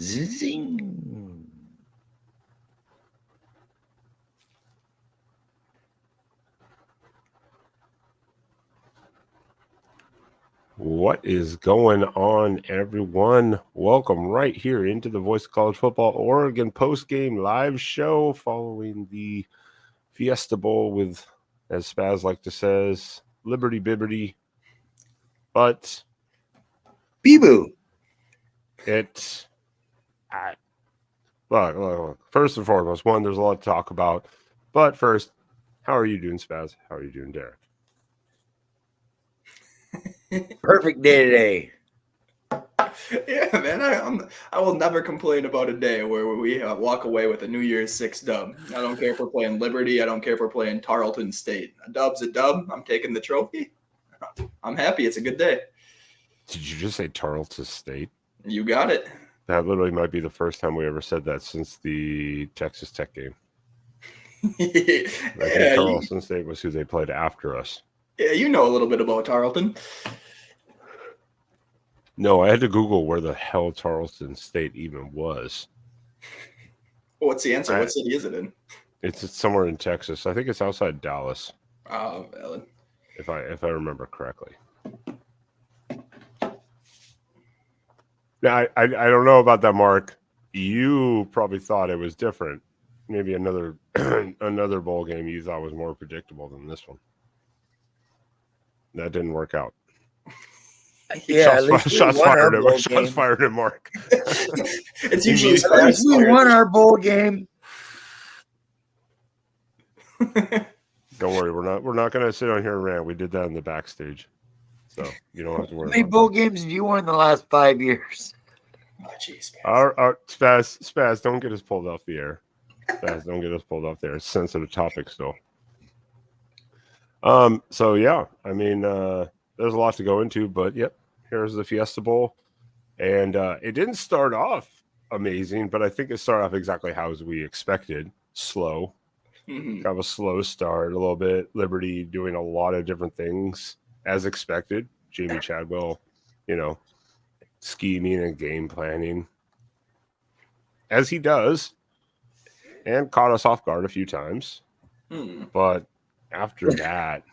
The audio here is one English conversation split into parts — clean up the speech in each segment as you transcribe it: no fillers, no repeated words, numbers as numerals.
Zing. What is going on, everyone? Welcome right here into the Voice of College Football Oregon post-game live show following the Fiesta Bowl with, as Spaz like to says, Liberty Bibberty. But Bee-boo. Look, first and foremost, there's a lot to talk about. But first, how are you doing, Spaz? How are you doing, Derek? Perfect day today. Yeah, man, I will never complain about a day where we walk away with a New Year's Six dub. I don't care if we're playing Liberty. I don't care if we're playing Tarleton State. A dub's a dub. I'm taking the trophy. I'm happy. It's a good day. Did you just say Tarleton State? You got it. That literally might be the first time we ever said that since the Texas Tech game. I think Tarleton State was who they played after us. Yeah, you know a little bit about Tarleton. No, I had to Google where the hell Tarleton State even was. What's the answer? What city is it in? It's somewhere in Texas. I think it's outside Dallas. Oh, valid. If I remember correctly. Now, I don't know about that, Mark. You probably thought it was different. Maybe another another bowl game you thought was more predictable than this one. That didn't work out. Yeah, shots fired at Mark. It's usually at least we won our bowl game. Don't worry, we're not going to sit on here and rant. We did that in the backstage, so you don't have to worry. How many bowl games have you won in the last 5 years? Oh, jeez, Spaz, don't get us pulled off the air. Spaz, don't get us pulled off there. It's a sensitive topic still. So yeah, I mean, there's a lot to go into, but yep, here's the Fiesta Bowl. And it didn't start off amazing, but I think it started off exactly how we expected. Slow. Mm-hmm. Kind of a slow start, a little bit. Liberty doing a lot of different things as expected. Jamie Chadwell, scheming and game planning as he does, and caught us off guard a few times. But after that,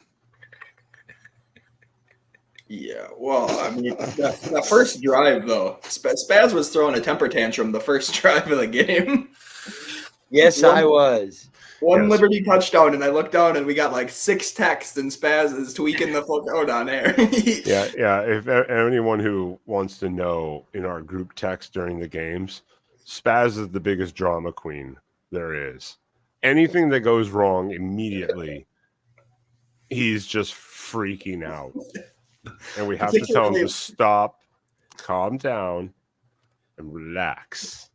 yeah, well, I mean, that first drive, though, Spaz was throwing a temper tantrum the first drive of the game. Yes, I was. One Liberty touchdown, and I looked down, and we got like 6 texts, and Spaz is tweaking the fuck out on air. yeah. If anyone who wants to know in our group text during the games, Spaz is the biggest drama queen there is. Anything that goes wrong immediately, he's just freaking out. And we have to tell him to stop, calm down, and relax.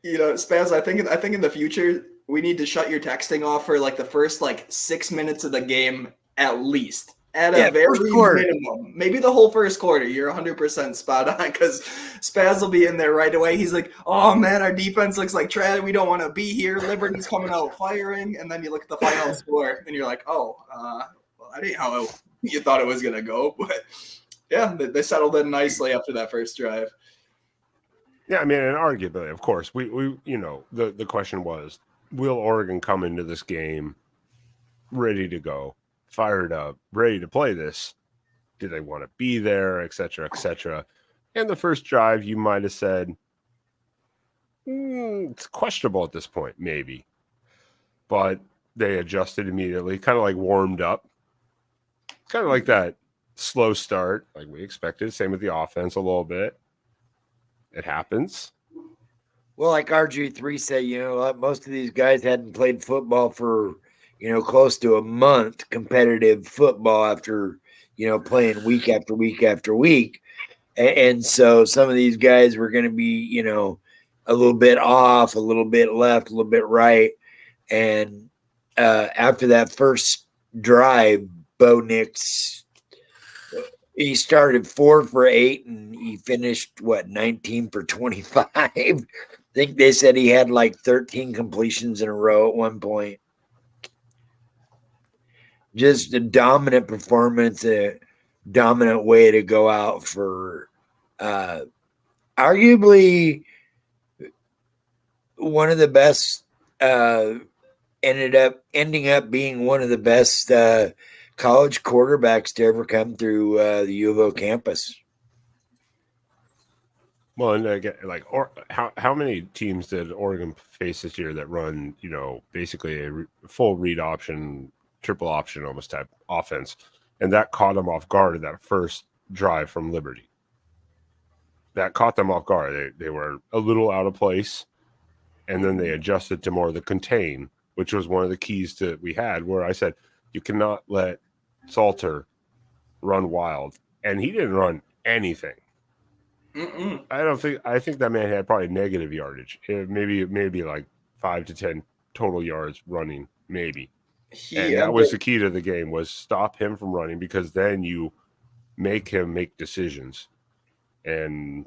Spaz, I think in the future we need to shut your texting off for like the first 6 minutes of the game at least. At a very minimum. Maybe the whole first quarter. You're 100% spot on because Spaz will be in there right away. He's like, oh man, our defense looks like trash. We don't want to be here. Liberty's coming out firing. And then you look at the final score and you're like, well, that ain't how you thought it was going to go. But yeah, they settled in nicely after that first drive. Yeah, I mean, and arguably, of course, we the question was, will Oregon come into this game ready to go, fired up, ready to play this? Do they want to be there, et cetera, et cetera? And the first drive, you might have said, it's questionable at this point, maybe. But they adjusted immediately, kind of like warmed up. Kind of like that slow start, like we expected. Same with the offense a little bit. It happens. Well, like RG3 said, most of these guys hadn't played football for, close to a month, competitive football after, playing week after week after week. And so some of these guys were going to be, a little bit off, a little bit left, a little bit right. And after that first drive, Bo Nix, he started 4 for 8 and he finished 19 for 25. I think they said he had 13 completions in a row at one point. Just a dominant performance, a dominant way to go out for arguably one of the best. Ending up being one of the best college quarterbacks to ever come through the U of O campus. Well, and again, how many teams did Oregon face this year that run, basically a full read option, triple option almost type offense, and that caught them off guard in that first drive from Liberty. That caught them off guard. They were a little out of place, and then they adjusted to more of the contain, which was one of the keys to we had. Where I said you cannot let Salter run wild, and he didn't run anything. I think that man had probably negative yardage. Maybe like 5 to 10 total yards running, maybe. And that was the key to the game, was stop him from running, because then you make him make decisions. And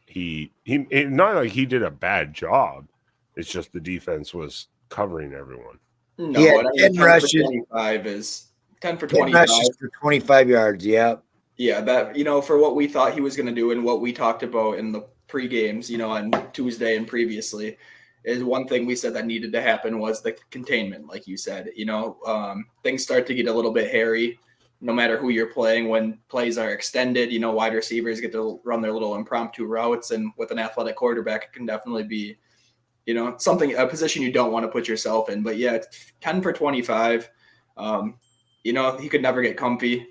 he not like he did a bad job. It's just the defense was covering everyone. No, yeah, 10 rushes. 25 is 10 for 25. 10 rushes for 25 yards, yeah. Yeah, that, for what we thought he was going to do and what we talked about in the pre-games, on Tuesday and previously, is one thing we said that needed to happen was the containment, like you said. Things start to get a little bit hairy no matter who you're playing when plays are extended. Wide receivers get to run their little impromptu routes, and with an athletic quarterback, it can definitely be, a position you don't want to put yourself in. But yeah, 10 for 25, he could never get comfy.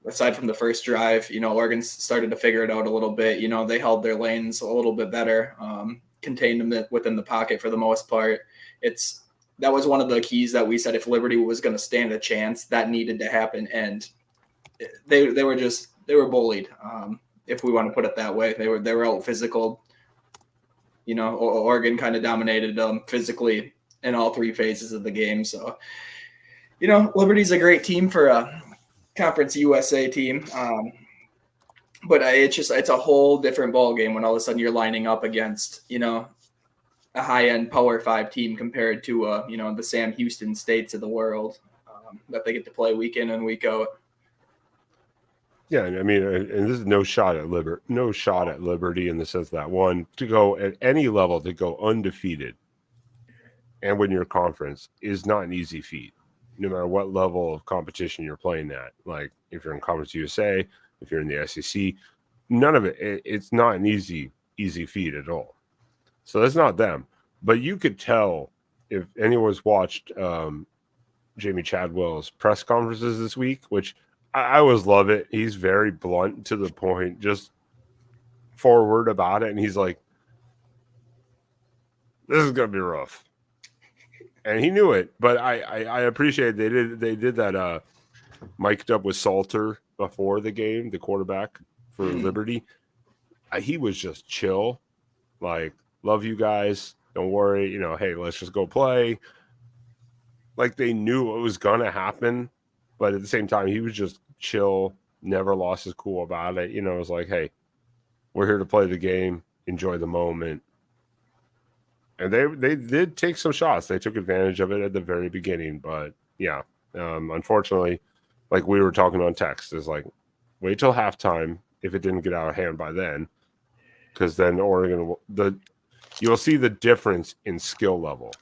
Aside from the first drive, Oregon started to figure it out a little bit. They held their lanes a little bit better, contained them within the pocket for the most part. That was one of the keys that we said if Liberty was going to stand a chance, that needed to happen. And they were bullied, if we want to put it that way. They were out physical. Oregon kind of dominated them physically in all three phases of the game. So, Liberty's a great team for a Conference USA team, but it's a whole different ball game when all of a sudden you're lining up against a high-end Power 5 team compared to the Sam Houston States of the world that they get to play week in and week out. Yeah, I mean, and this is no shot at Liberty in the sense that one, to go at any level, to go undefeated and win your conference is not an easy feat. No matter what level of competition you're playing at, like if you're in Conference USA, if you're in the SEC, none of it's not an easy feat at all. So that's not them. But you could tell, if anyone's watched Jamie Chadwell's press conferences this week, which I always love it. He's very blunt, to the point, just forward about it. And he's like, this is going to be rough. And he knew it, but I appreciate they did that mic'd up with Salter before the game, the quarterback for Liberty. He was just chill, like, love you guys, don't worry, hey, let's just go play. Like, they knew what was gonna happen, but at the same time, he was just chill, never lost his cool about it. It was like, hey, we're here to play the game, enjoy the moment. And they did take some shots. They took advantage of it at the very beginning. But, yeah, unfortunately, like we were talking on text, is like, wait till halftime if it didn't get out of hand by then. Because then Oregon, you'll see the difference in skill level.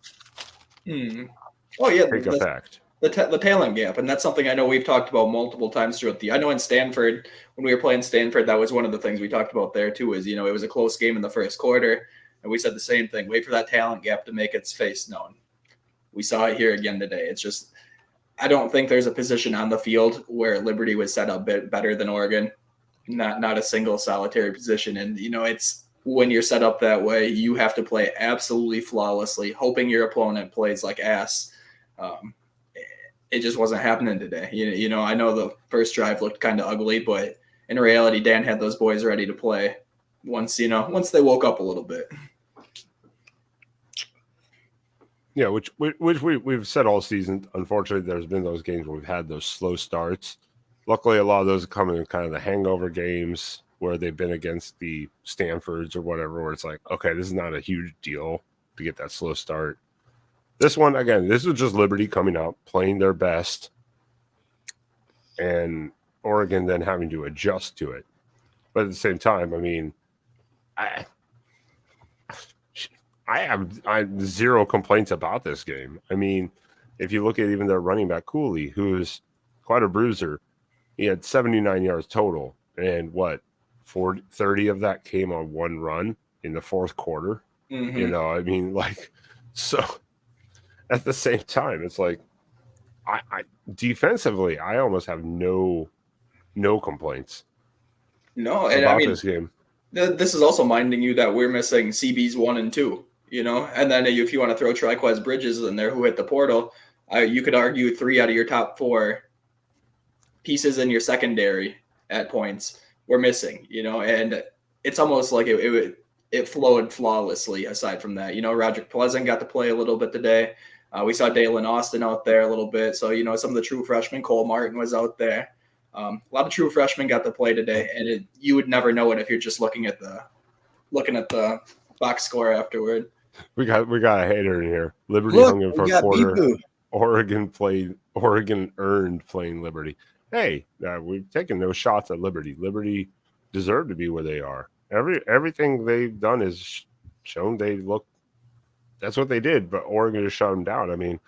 Oh, yeah. Take effect. The talent gap. And that's something I know we've talked about multiple times throughout I know in Stanford, when we were playing Stanford, that was one of the things we talked about there, too, is, it was a close game in the first quarter. And we said the same thing. Wait for that talent gap to make its face known. We saw it here again today. It's just, I don't think there's a position on the field where Liberty was set up better than Oregon. Not a single solitary position. And, it's when you're set up that way, you have to play absolutely flawlessly, hoping your opponent plays like ass. It just wasn't happening today. I know the first drive looked kind of ugly, but in reality, Dan had those boys ready to play once they woke up a little bit. Yeah, which we've said all season. Unfortunately, there's been those games where we've had those slow starts. Luckily, a lot of those are coming in kind of the hangover games where they've been against the Stanfords or whatever, where it's like, okay, this is not a huge deal to get that slow start. This one, again, this was just Liberty coming out, playing their best, and Oregon then having to adjust to it. But at the same time, I mean, I have zero complaints about this game. I mean, if you look at even their running back Cooley, who's quite a bruiser, he had 79 yards total, and 30 of that came on one run in the fourth quarter. Mm-hmm. You know, I mean, like, so at the same time, it's like, I defensively, I almost have no complaints. No, and about this game. This is also minding you that we're missing CBs 1 and 2, you know, and then if you want to throw Triquez Bridges in there who hit the portal, you could argue 3 out of your top 4 pieces in your secondary at points were missing, you know, and it's almost like it flowed flawlessly. Aside from that, you know, Roderick Pleasant got to play a little bit today. We saw Dalen Austin out there a little bit. So, you know, some of the true freshmen, Cole Martin was out there. A lot of true freshmen got to play today, and you would never know it if you're just looking at the box score afterward. We got a hater in here. Liberty hung in for a quarter. Bibu. Oregon earned playing Liberty. Hey, we've taken no shots at Liberty. Liberty deserve to be where they are. Everything they've done is shown they look. That's what they did, but Oregon just shut them down. I mean,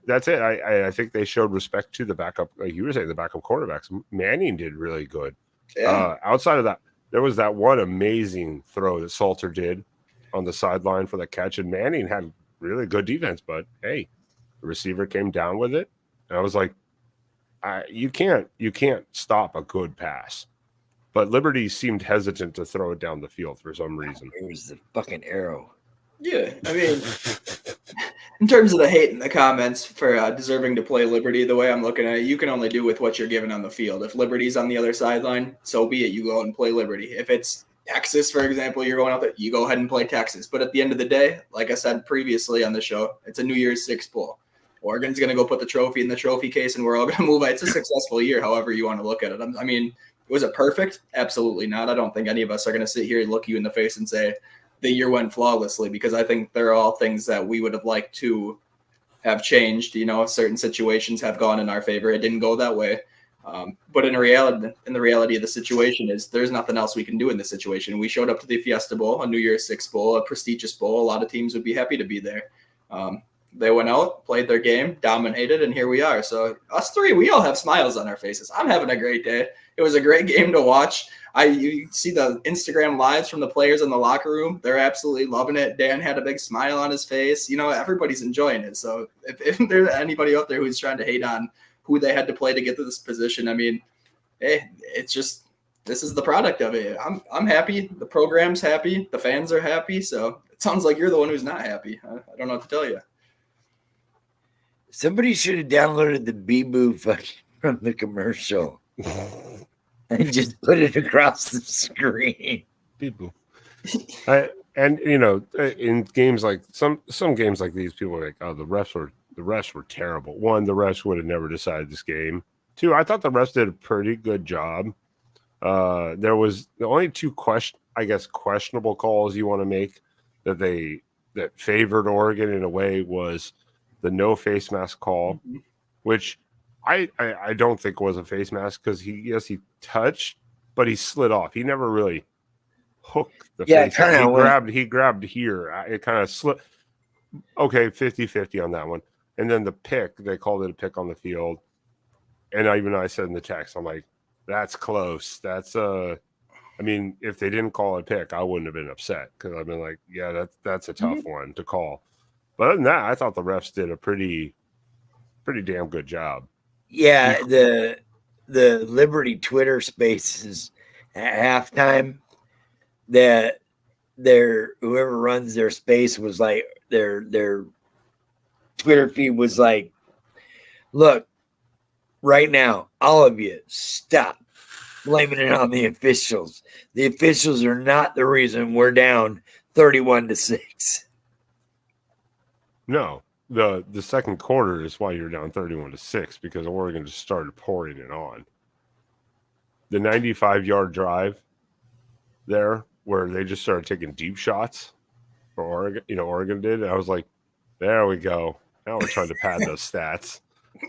that's it. I think they showed respect to the backup, like you were saying, the backup quarterbacks. Manning did really good. Yeah. Outside of that, there was that one amazing throw that Salter did on the sideline for the catch, and Manning had really good defense. But hey, the receiver came down with it, and I was like, you can't stop a good pass. But Liberty seemed hesitant to throw it down the field for some reason. It was the fucking arrow. Yeah, I mean, in terms of the hate in the comments for deserving to play Liberty, the way I'm looking at it, you can only do with what you're given on the field. If Liberty's on the other sideline, so be it. You go out and play Liberty. If it's Texas, for example, you're going out there, you go ahead and play Texas. But at the end of the day, like I said previously on the show, it's a New Year's Six bowl. Oregon's going to go put the trophy in the trophy case, and we're all going to move. It's a successful year, however you want to look at it. I mean, was it perfect? Absolutely not. I don't think any of us are going to sit here and look you in the face and say the year went flawlessly, because I think there are all things that we would have liked to have changed. You know, certain situations have gone in our favor. It didn't go that way. But in the reality of the situation is there's nothing else we can do in this situation. We showed up to the Fiesta Bowl, a New Year's Six bowl, a prestigious bowl. A lot of teams would be happy to be there. They went out, played their game, dominated, and here we are. So us three, we all have smiles on our faces. I'm having a great day. It was a great game to watch. You see the Instagram lives from the players in the locker room. They're absolutely loving it. Dan had a big smile on his face. You know, everybody's enjoying it. So if there's anybody out there who's trying to hate on who they had to play to get to this position, I mean, hey, it's just, this is the product of it. I'm happy. The program's happy. The fans are happy. So it sounds like you're the one who's not happy. I don't know what to tell you. Somebody should have downloaded the Bibu from the commercial and just put it across the screen. Bibu. And you know, in games like some games like these, people are like, "Oh, the refs were terrible." One, the refs would have never decided this game. Two, I thought the refs did a pretty good job. There was the only two questionable calls you want to make that favored Oregon in a way was the no face mask call, which I don't think was a face mask, because he touched, but he slid off. He never really hooked the face mask. He grabbed here. It kind of slipped. Okay, 50-50 on that one. And then the pick, they called it a pick on the field. And I said in the text, I'm like, that's close. That's I mean, if they didn't call a pick, I wouldn't have been upset, because I've been like, yeah, that's a tough one to call. But other than that, I thought the refs did a pretty damn good job. Yeah, the Liberty Twitter Spaces at halftime, that whoever runs their space was like, their Twitter feed was like, look, right now, all of you, stop blaming it on the officials. The officials are not the reason we're down 31-6. No, the second quarter is why you're down 31-6, because Oregon just started pouring it on. The 95-yard drive there, where they just started taking deep shots for Oregon, Oregon did. And I was like, there we go. Now we're trying to pad those stats.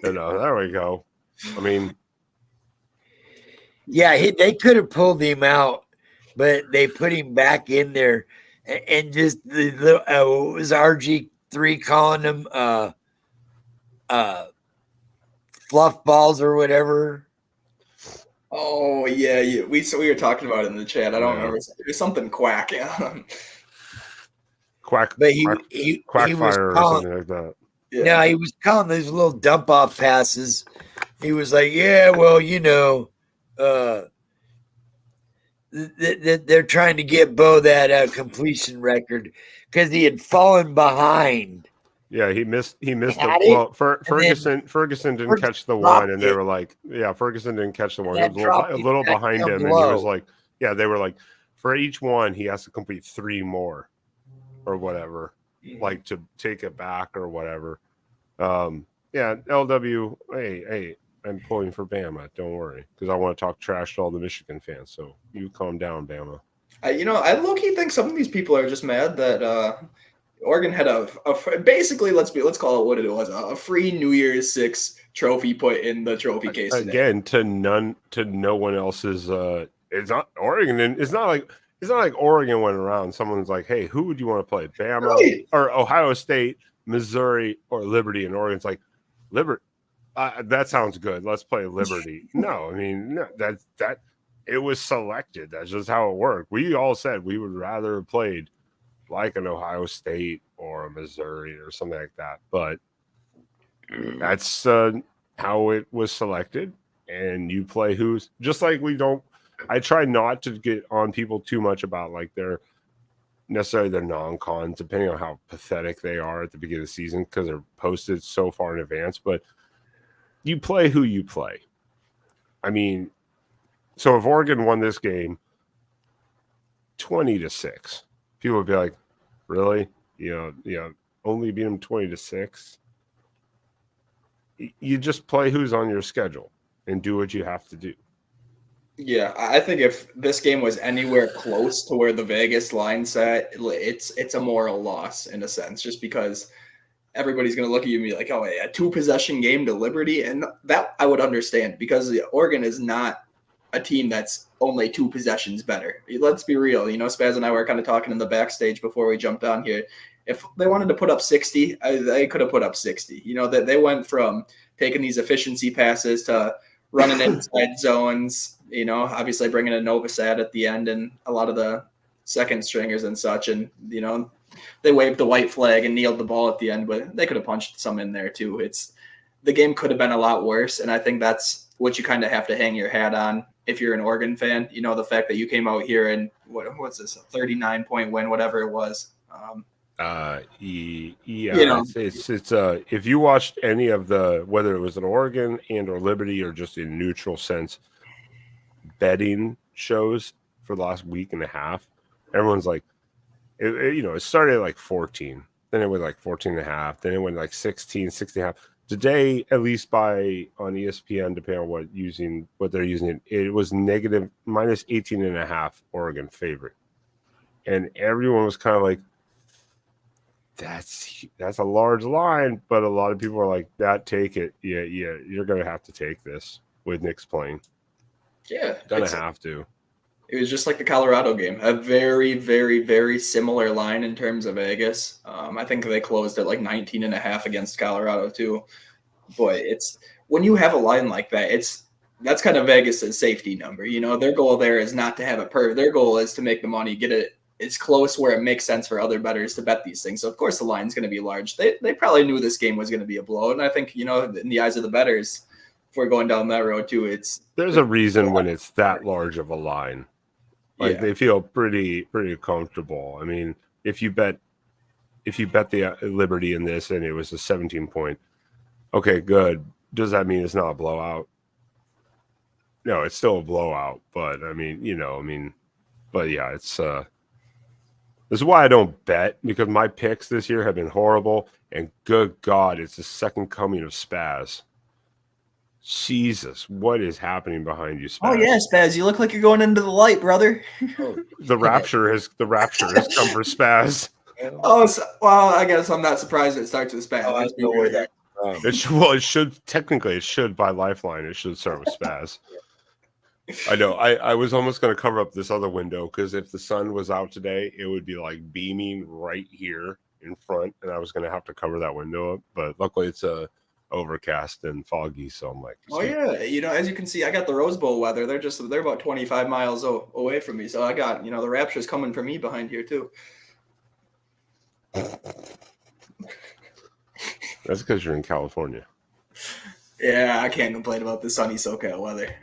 There we go. I mean, yeah, they could have pulled him out, but they put him back in there and just the what was RG3 calling them fluff balls or whatever. Oh yeah. We were talking about it in the chat. I don't remember. It was something quack. Yeah. Quack, But he was or something like that. Yeah. No, he was calling these little dump off passes. He was like, "Yeah, well, they're trying to get Bo that completion record because he had fallen behind." Yeah, he missed Ferguson didn't catch the one, and they were like, "Yeah, Ferguson didn't catch the one. It was a little behind him," and he was like, "Yeah." They were like, for each one, he has to complete 3 more, or whatever, like to take it back or whatever. Yeah, LW. Hey, I'm pulling for Bama. Don't worry, because I want to talk trash to all the Michigan fans. So you calm down, Bama. I low-key think some of these people are just mad that Oregon had a basically let's call it what it was, a free New Year's 6 trophy put in the trophy case today. Again, to no one else's. It's not Oregon, and it's not like Oregon went around. Someone's like, "Hey, who would you want to play? Bama or Ohio State, Missouri, or Liberty?" And Oregon's like, "Liberty." That sounds good. Let's play Liberty. No, I mean that it was selected. That's just how it worked. We all said we would rather have played like an Ohio State or a Missouri or something like that. But that's how it was selected. And you play who's just like we don't. I try not to get on people too much about like their non-cons, depending on how pathetic they are at the beginning of the season because they're posted so far in advance. But you play who you play. I mean, so if Oregon won this game 20-6, people would be like, really? Only beat them 20-6. You just play who's on your schedule and do what you have to do. Yeah, I think if this game was anywhere close to where the Vegas line sat, it's a moral loss in a sense, just because everybody's going to look at you and be like, "Oh, a 2-possession game to Liberty," and that I would understand because Oregon is not a team that's only 2 possessions better. Let's be real. Spaz and I were kind of talking in the backstage before we jumped on here. If they wanted to put up 60, they could have put up 60. That they went from taking these efficiency passes to running inside zones. Obviously bringing a Novosad at the end and a lot of the second stringers and such, and they waved the white flag and kneeled the ball at the end, but they could have punched some in there too. The game could have been a lot worse, and I think that's what you kind of have to hang your hat on if you're an Oregon fan. The fact that you came out here and what's this, a 39-point win, whatever it was. It's if you watched any of the, whether it was an Oregon and or Liberty or just in neutral sense betting shows for the last week and a half, everyone's like, it started at like 14, then it went like 14.5, then it went like 16, 16.5. Today, at least on ESPN, depending on what they're using, it was negative minus 18.5 Oregon favorite, and everyone was kind of like, that's a large line, but a lot of people are like, that take it, yeah, you're gonna have to take this with Nick's playing. Yeah, gonna have to. It was just like the Colorado game, a very, very, very similar line in terms of Vegas. I think they closed at like 19.5 against Colorado too. Boy, it's when you have a line like that, that's kind of Vegas's safety number. Their goal there is not to have it perfect. Their goal is to make the money, get it as close where it makes sense for other bettors to bet these things. So of course the line's going to be large. They probably knew this game was going to be a blowout, and I think in the eyes of the bettors, if we're going down that road too, there's a reason when it's that large of a line. Like they feel pretty comfortable. I mean, if you bet the Liberty in this and it was a 17-point, okay, good. Does that mean it's not a blowout? No, it's still a blowout. But I mean, but yeah, it's this is why I don't bet, because my picks this year have been horrible. And good God, it's the second coming of Spaz. Jesus, what is happening behind you, Spaz? Oh yeah, Spaz, you look like you're going into the light, brother. The rapture has come for Spaz. Oh, well, I guess I'm not surprised it starts with Spaz. I know where that. It should by Lifeline. It should start with Spaz. I know. I was almost going to cover up this other window because if the sun was out today, it would be like beaming right here in front, and I was going to have to cover that window up. But luckily, it's overcast and foggy, so I'm like, oh yeah, as you can see, I got the Rose Bowl weather. They're about 25 miles away from me, so I got the Rapture's coming for me behind here too. That's because you're in California. Yeah, I can't complain about the sunny SoCal weather.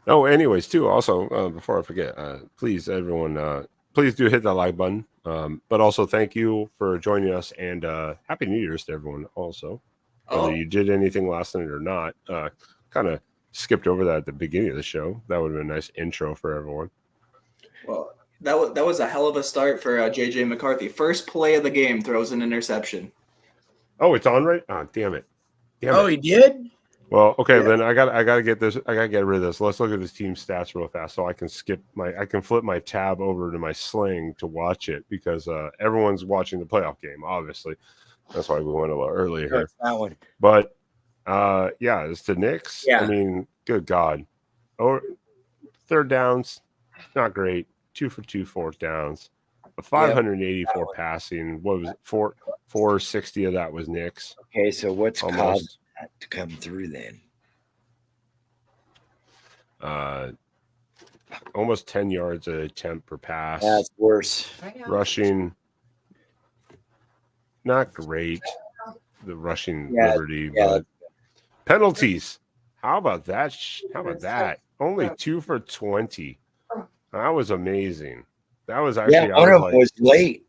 Oh, anyways, too. Also, before I forget, please, everyone, please do hit that like button. But also, thank you for joining us, and Happy New Year's to everyone. Also, whether you did anything last night or not, kind of skipped over that at the beginning of the show. That would have been a nice intro for everyone. Well, that was a hell of a start for JJ McCarthy. First play of the game, throws an interception. Oh, it's on right? Oh, damn it! He did. Well, okay, then I gotta get this. I gotta get rid of this. Let's look at this team stats real fast, so I can flip my tab over to my Sling to watch it because everyone's watching the playoff game. Obviously, that's why we went a little earlier here. That one. But it's the Knicks. Yeah. I mean, good God, third downs, not great. 2 for 2 fourth downs, 584 passing. What was it? 460 of that was Knicks. Okay, so what's Almost. caused that to come through then? Almost 10 yards an attempt per pass. That's worse. Rushing, not great. The rushing liberty, but penalties. How about that? Only 2 for 20. That was amazing. That was actually one of them was late.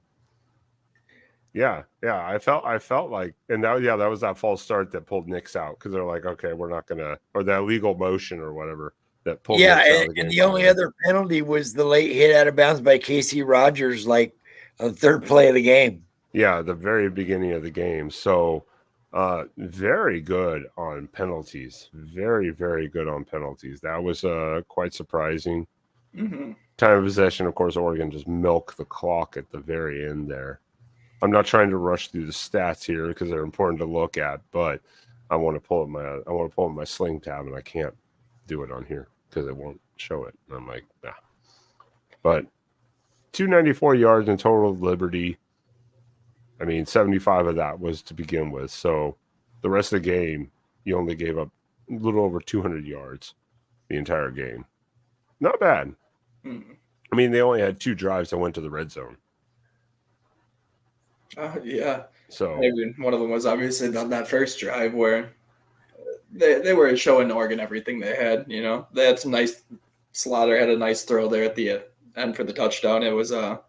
Yeah. I felt like, and that was that false start that pulled Knicks out because they're like, okay, we're not gonna, or that illegal motion or whatever that pulled. Knicks out and the only other penalty was the late hit out of bounds by Casey Rogers, like on the third play of the game. Yeah, the very beginning of the game. So, very good on penalties. Very, very good on penalties. That was quite surprising. Mm-hmm. Time of possession, of course, Oregon just milked the clock at the very end there. I'm not trying to rush through the stats here because they're important to look at, but I want to pull up my Sling tab and I can't do it on here because it won't show it. And I'm like, nah. But 294 yards in total liberty. I mean, 75 of that was to begin with. So the rest of the game, you only gave up a little over 200 yards the entire game. Not bad. Mm-hmm. I mean, they only had 2 drives that went to the red zone. Yeah. So maybe one of them was obviously on that first drive where they were showing Oregon everything they had. They had some nice. Slaughter had a nice throw there at the end for the touchdown. It was the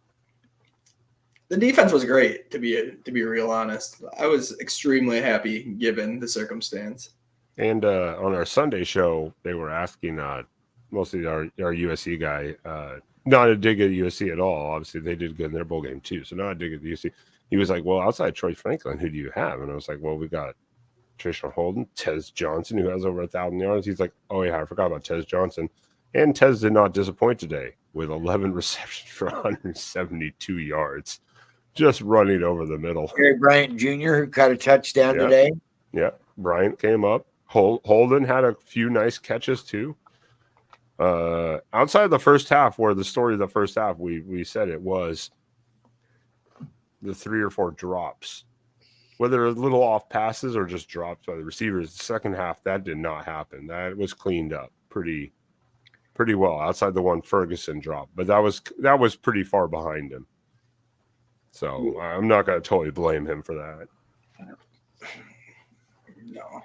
defense was great to be real honest. I was extremely happy given the circumstance. And on our Sunday show, they were asking mostly our USC guy, not a dig at USC at all. Obviously, they did good in their bowl game too, so not a dig at the USC. He was like, well, outside Troy Franklin, who do you have? And I was like, well, we got Trishan Holden, Tez Johnson, who has over 1,000 yards. He's like, oh, yeah, I forgot about Tez Johnson. And Tez did not disappoint today with 11 receptions for 172 yards, just running over the middle. Gary Bryant Jr., who caught a touchdown today. Yeah, Bryant came up. Holden had a few nice catches too. Outside of the first half, where the story of the first half, we said it was the 3 or 4 drops, whether a little off passes or just drops by the receivers. The second half, that did not happen. That was cleaned up pretty well outside the one Ferguson drop, but that was pretty far behind him. So I'm not going to totally blame him for that. No,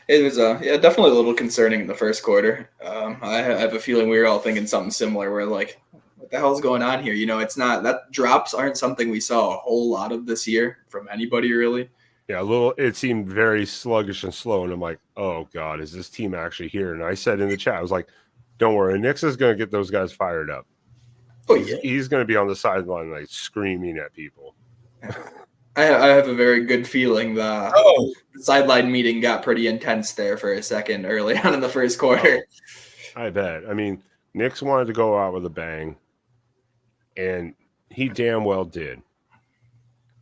it was definitely a little concerning in the first quarter. I have a feeling we were all thinking something similar. We're like, what the hell's going on here? It's not that drops aren't something we saw a whole lot of this year from anybody really. Yeah, it seemed very sluggish and slow. And I'm like, oh God, is this team actually here? And I said in the chat, I was like, don't worry, Nix is going to get those guys fired up. Oh yeah, he's going to be on the sideline like screaming at people. I have a very good feeling the sideline meeting got pretty intense there for a second early on in the first quarter. I bet. I mean, Nix wanted to go out with a bang, and he damn well did.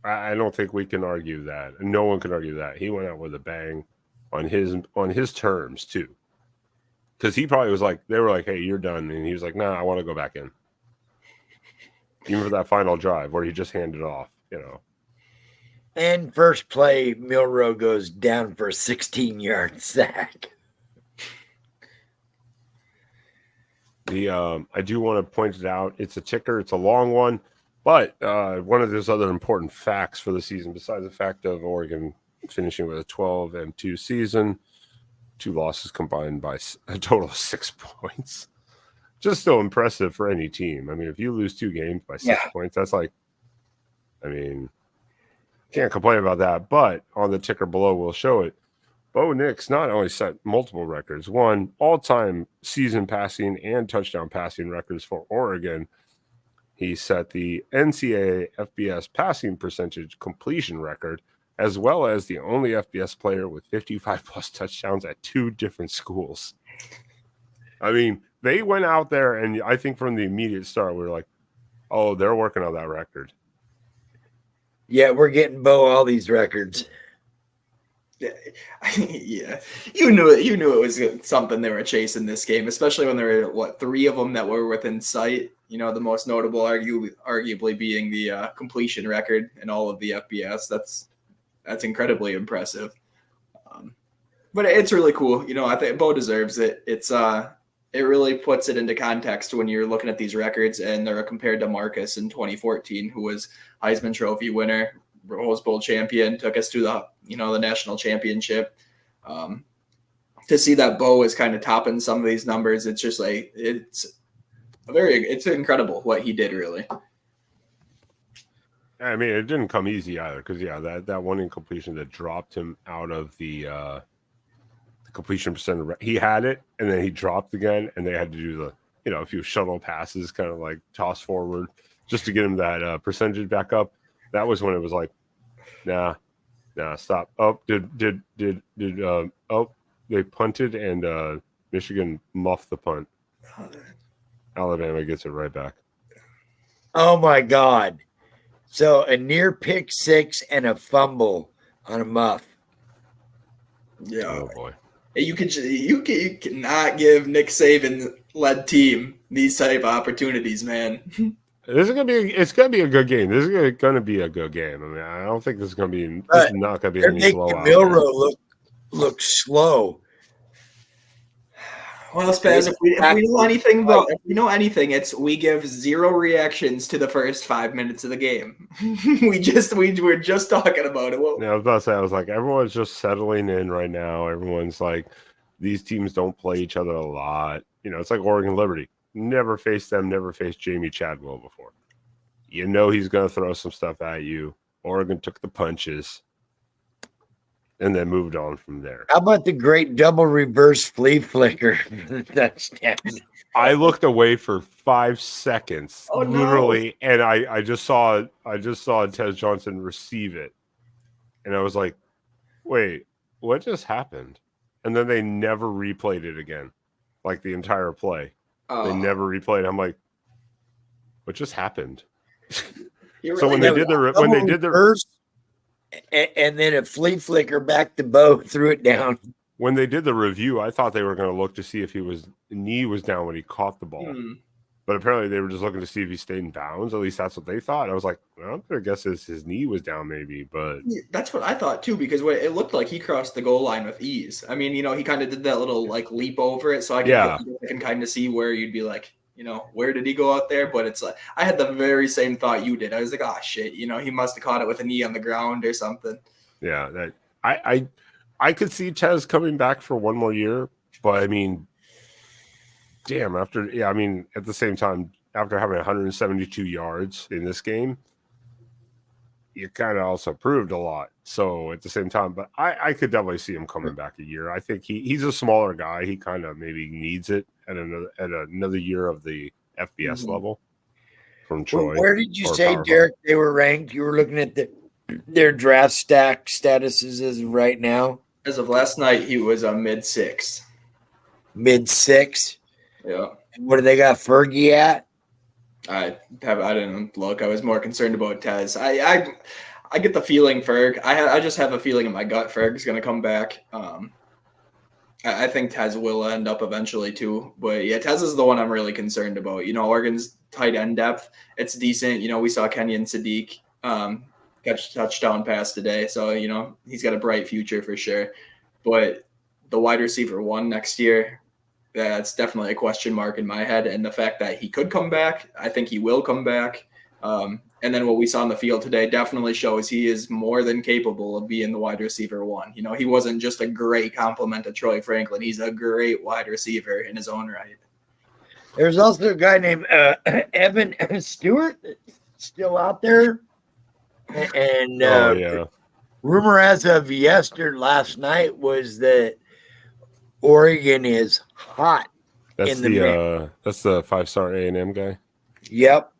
I don't think we can argue that. No one can argue that. He went out with a bang on his terms too. Because he probably was like, they were like, hey, you're done. And he was like, nah, I want to go back in. Even for that final drive where he just handed off, And first play, Milroe goes down for a 16-yard sack. I do want to point it out. It's a ticker. It's a long one. But one of those other important facts for the season, besides the fact of Oregon finishing with a 12-2 season, 2 losses combined by a total of 6 points. Just so impressive for any team. I mean, if you lose 2 games by 6 points, that's like, I mean, can't complain about that. But on the ticker below, we'll show it. Bo Nix not only set multiple records, one all-time season passing and touchdown passing records for Oregon. He set the NCAA FBS passing percentage completion record, as well as the only FBS player with 55-plus touchdowns at 2 different schools. I mean, they went out there, and I think from the immediate start, we were like, oh, they're working on that record. Yeah, we're getting Bo all these records. Yeah, you knew it was something they were chasing this game, especially when there were 3 of them that were within sight. The most notable arguably being the completion record in all of the FBS. That's incredibly impressive. But it's really cool. I think Bo deserves it. It really puts it into context when you're looking at these records, and they're compared to Marcus in 2014, who was Heisman Trophy winner, Rose Bowl champion, took us to the national championship. To see that Bo is kind of topping some of these numbers, it's just like it's incredible what he did, really. I mean, it didn't come easy either, because that one incompletion that dropped him out of the completion percent. He had it, and then he dropped again, and they had to do a few shuttle passes, kind of like toss forward, just to get him that percentage back up. That was when it was like, nah, stop. Oh, they punted, and Michigan muffed the punt. Alabama gets it right back. Oh my God. So a near pick 6 and a fumble on a muff. Yeah. Oh boy. You cannot give Nick Saban led team these type of opportunities, man. It's gonna be a good game. This is gonna be a good game. I mean, I don't think this is not gonna be any blowout. Milroe look slow. Well, Spaz, if we know anything, it's we give 0 reactions to the first 5 minutes of the game. we were just talking about it. Yeah, I was about to say, I was like, everyone's just settling in right now. Everyone's like, these teams don't play each other a lot. It's like Oregon Liberty. Never faced them, never faced Jamie Chadwell before. He's going to throw some stuff at you. Oregon took the punches and then moved on from there. How about the great double reverse flea flicker touchdown? I looked away for 5 seconds, literally, and I just saw Tez Johnson receive it, and I was like, "Wait, what just happened?" And then they never replayed it again, like the entire play. They never replayed. I'm like, "What just happened?" So when they did the reverse, and then a flea flicker back to Bo, threw it down. When they did the review, I thought they were going to look to see if his knee was down when he caught the ball. But apparently they were just looking to see if he stayed in bounds. At least that's what they thought. I was like, well, I guess his knee was down maybe. But that's what I thought too, because it looked like he crossed the goal line with ease. I mean, he kind of did that little leap over it. So I can kind of see where you'd be like, where did he go out there? But it's like, I had the very same thought you did. I was like, oh shit, he must have caught it with a knee on the ground or something. Yeah, I could see Tez coming back for one more year, but I mean, damn, at the same time, after having 172 yards in this game, you kind of also proved a lot. So at the same time, but I could definitely see him coming back a year. I think he's a smaller guy. He kind of maybe needs it at another year of the FBS level from Troy. Well, where did you say, Derek, they were ranked? You were looking at their draft stack statuses as of right now? As of last night, he was a mid-6. Mid-6? Yeah. What do they got Fergie at? I didn't look. I was more concerned about Tez. I get the feeling Ferg. I just have a feeling in my gut Ferg's going to come back. I think Tez will end up eventually too. But yeah, Tez is the one I'm really concerned about. Oregon's tight end depth, it's decent. We saw Kenyon Sadiq catch touchdown pass today. So, he's got a bright future for sure. But the wide receiver one next year, that's definitely a question mark in my head. And the fact that he could come back, I think he will come back. And then what we saw on the field today definitely shows he is more than capable of being the wide receiver one. He wasn't just a great compliment to Troy Franklin. He's a great wide receiver in his own right. There's also a guy named Evan Stewart still out there. And rumor as of last night was that Oregon is hot. That's the 5-star A&M guy. Yep.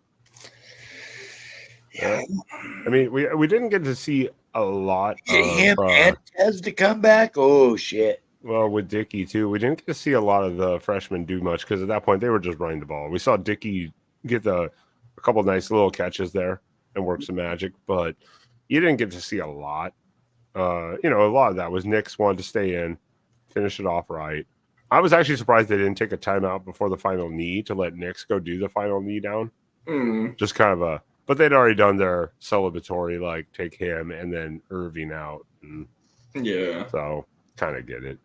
Yeah. I mean, we didn't get to see a lot of him and Tez to come back. Oh shit. Well, with Dickey too, we didn't get to see a lot of the freshmen do much because at that point they were just running the ball. We saw Dickey get a couple nice little catches there and work some magic, but you didn't get to see a lot. A lot of that was Nix wanted to stay in, finish it off right. I was actually surprised they didn't take a timeout before the final knee to let Nix go do the final knee down. Just kind of but they'd already done their celebratory, like take him and then Irving out. Yeah. So kind of get it.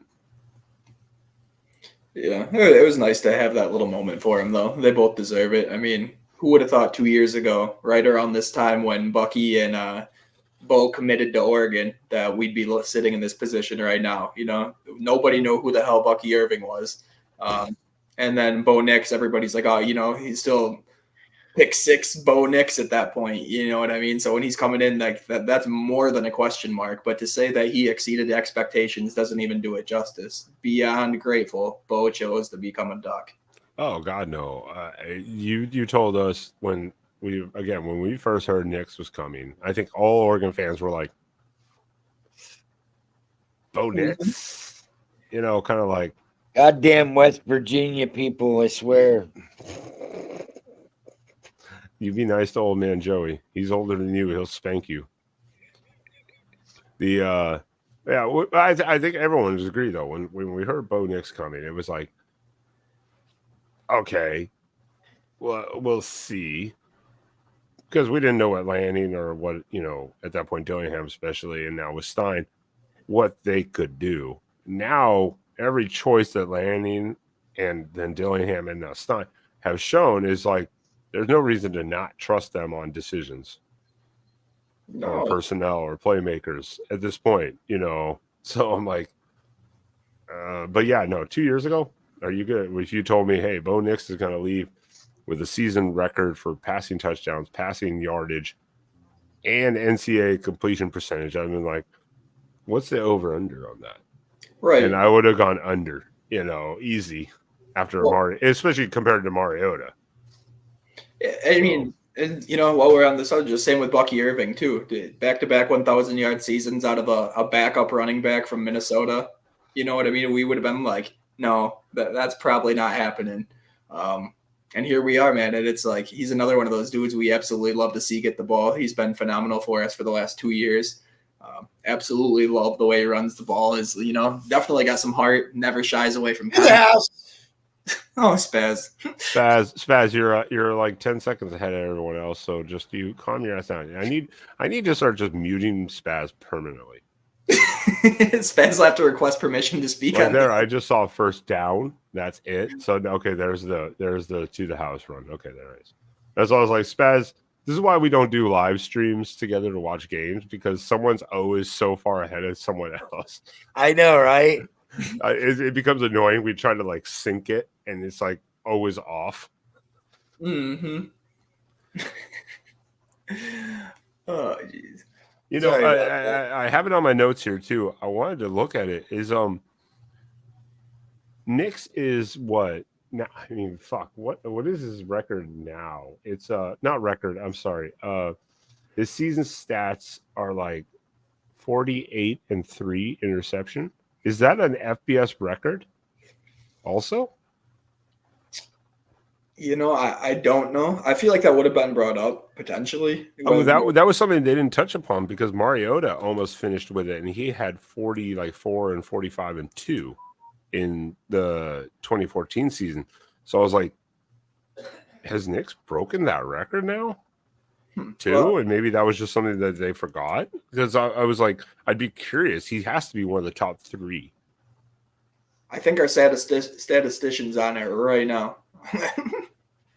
Yeah. It was nice to have that little moment for him, though. They both deserve it. I mean, who would have thought 2 years ago, right around this time when Bucky and Bo committed to Oregon, that we'd be sitting in this position right now? Nobody knew who the hell Bucky Irving was. And then Bo Nix, everybody's like, oh, he's still pick 6 Bo Nix at that point. You know what I mean? So when he's coming in, like that's more than a question mark. But to say that he exceeded expectations doesn't even do it justice. Beyond grateful, Bo chose to become a Duck. Oh God, no! You told us when we first heard Nix was coming. I think all Oregon fans were like, "Bo Nix," kind of like, goddamn West Virginia people. I swear. You be nice to old man Joey. He's older than you. He'll spank you. I think everyone would agree though. When we heard Bo Nix coming, it was like, okay, well, we'll see, because we didn't know what Lanning or what at that point Dillingham especially, and now with Stein, what they could do. Now every choice that Lanning and then Dillingham and now Stein have shown is like, there's no reason to not trust them on decisions, or personnel or playmakers at this point, So I'm like, but yeah, no. 2 years ago, are you good? If you told me, hey, Bo Nix is going to leave with a season record for passing touchdowns, passing yardage, and NCAA completion percentage, I've been like, what's the over/under on that? Right. And I would have gone under, easy after Amari, especially compared to Mariota. I mean, and while we're on the subject, same with Bucky Irving too. Back-to-back 1,000-yard seasons out of a backup running back from Minnesota. You know what I mean? We would have been like, no, that's probably not happening. And here we are, man. And it's like he's another one of those dudes we absolutely love to see get the ball. He's been phenomenal for us for the last 2 years. Absolutely love the way he runs the ball. Is definitely got some heart. Never shies away from Oh, Spaz, you're like 10 seconds ahead of everyone else, so just you calm your ass down. I need to start just muting Spaz permanently. Spaz will have to request permission to speak on there. I just saw first down. That's it. So okay, there's the to the house run. Okay, there it is. That's why I was like, Spaz, this is why we don't do live streams together to watch games, because someone's always so far ahead of someone else. I know, right? It becomes annoying. We try to like sync it, and it's like always off. Mm-hmm. Oh, jeez. I have it on my notes here too. I wanted to look at it. Is Nix is what now? I mean, fuck. What is his record now? It's not record. I'm sorry. His season stats are like 48-3 interception. Is that an FBS record? Also, I don't know. I feel like that would have been brought up potentially. That was something they didn't touch upon because Mariota almost finished with it, and he had 44 and 45 and 2 in the 2014 season. So I was like, has Nick's broken that record now? Too? Well, and maybe that was just something that they forgot, because I was like, I'd be curious. He has to be one of the top 3. I think our statistician's on it right now.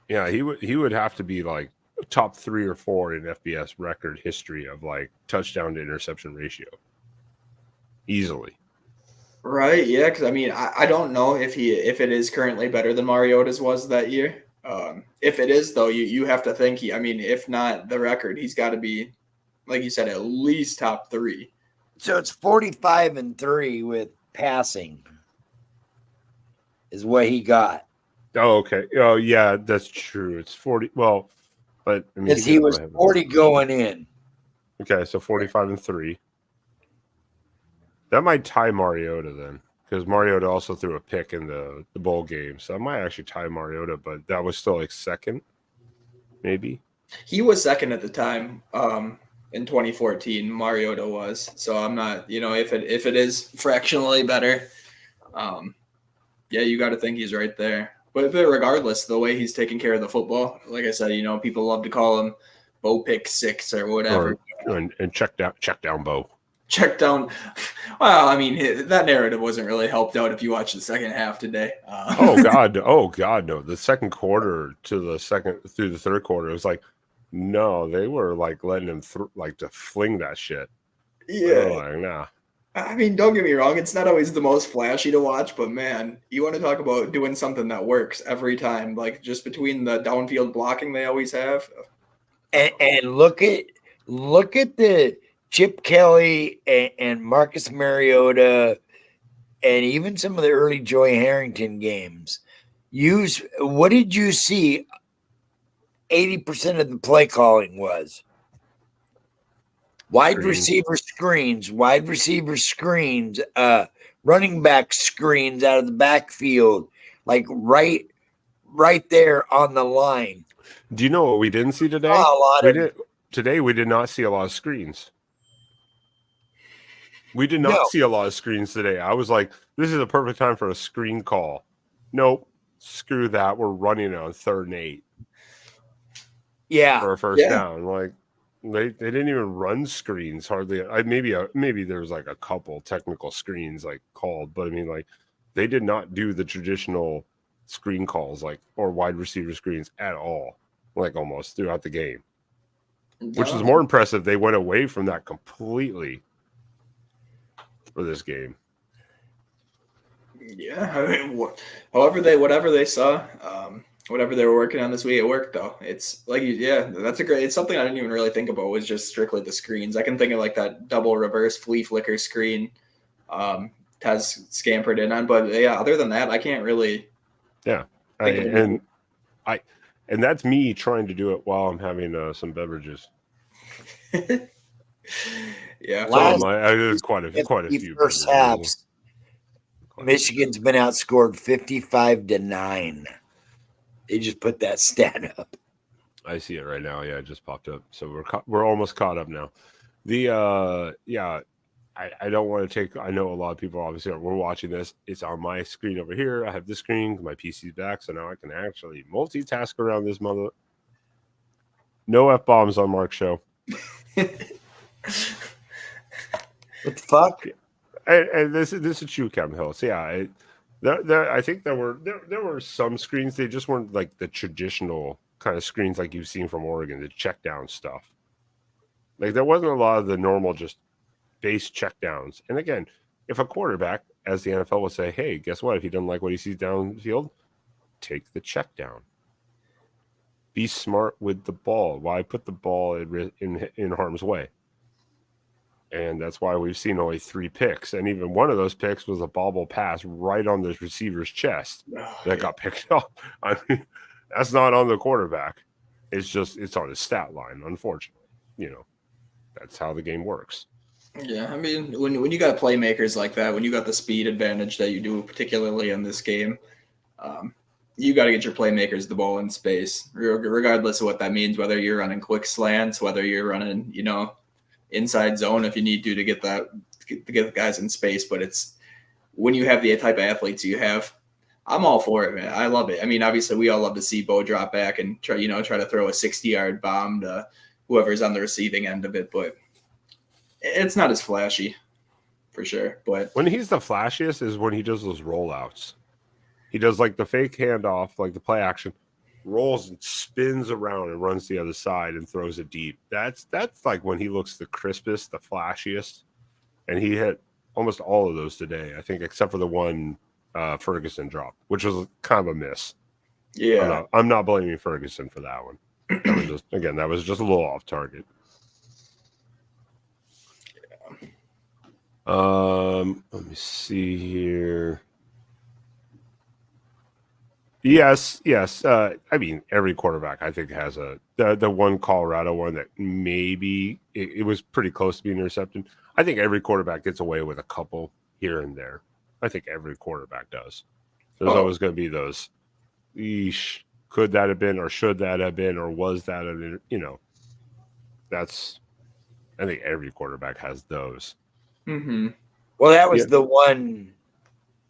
Yeah, he would have to be like top 3 or 4 in FBS record history of like touchdown to interception ratio. Easily. Right, yeah, because I mean, I don't know if it is currently better than Mariota's was that year. If it is, though, you have to think if not the record, he's got to be, like you said, at least top 3. So it's 45-3 with passing is what he got. Oh, okay. Oh, yeah, that's true. It's 40. Well, but I mean, Because he was 40 going in. Okay, so 45-3. That might tie Mariota then, because Mariota also threw a pick in the bowl game. So I might actually tie Mariota, but that was still like second, maybe. He was second at the time in 2014. Mariota was. So I'm not, if it is fractionally better, yeah, you got to think he's right there. But regardless, the way he's taking care of the football, like I said, people love to call him Bo Pick 6 or whatever. And check down Bo. Check down. Well, I mean, that narrative wasn't really helped out if you watch the second half today. Oh God, no! The second quarter through the third quarter, it was like, no, they were like letting him to fling that shit. Yeah, like, nah. I mean, don't get me wrong; it's not always the most flashy to watch, but man, you want to talk about doing something that works every time, like just between the downfield blocking they always have. And look at the Chip Kelly and Marcus Mariota, and even some of the early Joy Harrington games. What did you see? 80% of the play calling was wide receiver screens, running back screens out of the backfield, like right there on the line. Do you know what we didn't see today? Today we did not see a lot of screens. We did not see a lot of screens today. I was like, this is a perfect time for a screen call. Nope. Screw that. We're running on 3rd and 8. Yeah. For a first down. Like they didn't even run screens hardly. Maybe there was like a couple technical screens like called, but I mean, like, they did not do the traditional screen calls or wide receiver screens at all, like almost throughout the game. No. Which is more impressive. They went away from that completely for this game. Yeah, I mean, whatever they saw, whatever they were working on this week, it worked though. It's like, that's it's something I didn't even really think about, was just strictly the screens. I can think of like that double reverse flea flicker screen Taz scampered in on, but yeah, other than that, I can't really. Yeah, and that's me trying to do it while I'm having some beverages. Yeah, there's quite a few first halves. Michigan's been outscored 55-9. They just put that stat up. I see it right now. Yeah, it just popped up. So we're almost caught up now. I don't want to take. I know a lot of people obviously we're watching this. It's on my screen over here. I have this screen. My PC's back, so now I can actually multitask around this mother. No F-bombs on Mark's show. What the fuck? And this is true, Cam Hill. So yeah, I think there were some screens. They just weren't like the traditional kind of screens like you've seen from Oregon, the check down stuff. Like there wasn't a lot of the normal just base check downs. And again, if a quarterback, as the NFL will say, hey, guess what? If he doesn't like what he sees downfield, take the check down. Be smart with the ball. Why put the ball in harm's way? And that's why we've seen only 3 picks. And even one of those picks was a bobble pass right on the receiver's chest that got picked up. I mean, that's not on the quarterback. It's on his stat line, unfortunately. That's how the game works. Yeah, I mean, when you got playmakers like that, when you got the speed advantage that you do, particularly in this game, you got to get your playmakers the ball in space, regardless of what that means, whether you're running quick slants, whether you're running, inside zone if you need to get the guys in space. But it's when you have the type of athletes you have, I'm all for it, man. I love it. I mean, obviously, we all love to see Bo drop back and try to throw a 60-yard bomb to whoever's on the receiving end of it, but it's not as flashy, for sure. But when he's the flashiest is when he does those rollouts. He does like the fake handoff, like the play action, rolls and spins around and runs the other side and throws it deep. That's like when he looks the crispest, the flashiest, and he hit almost all of those today, I think, except for the one Ferguson drop, which was kind of a miss. Yeah, I'm not blaming Ferguson for that one. That was just a little off target. Let me see here. Yes. I mean, every quarterback I think has the one Colorado one that maybe it was pretty close to being intercepted. I think every quarterback gets away with a couple here and there. I think every quarterback does. There's always going to be those. Eesh, could that have been, or should that have been, or was that that's. I think every quarterback has those. Mm-hmm. Well, that was the one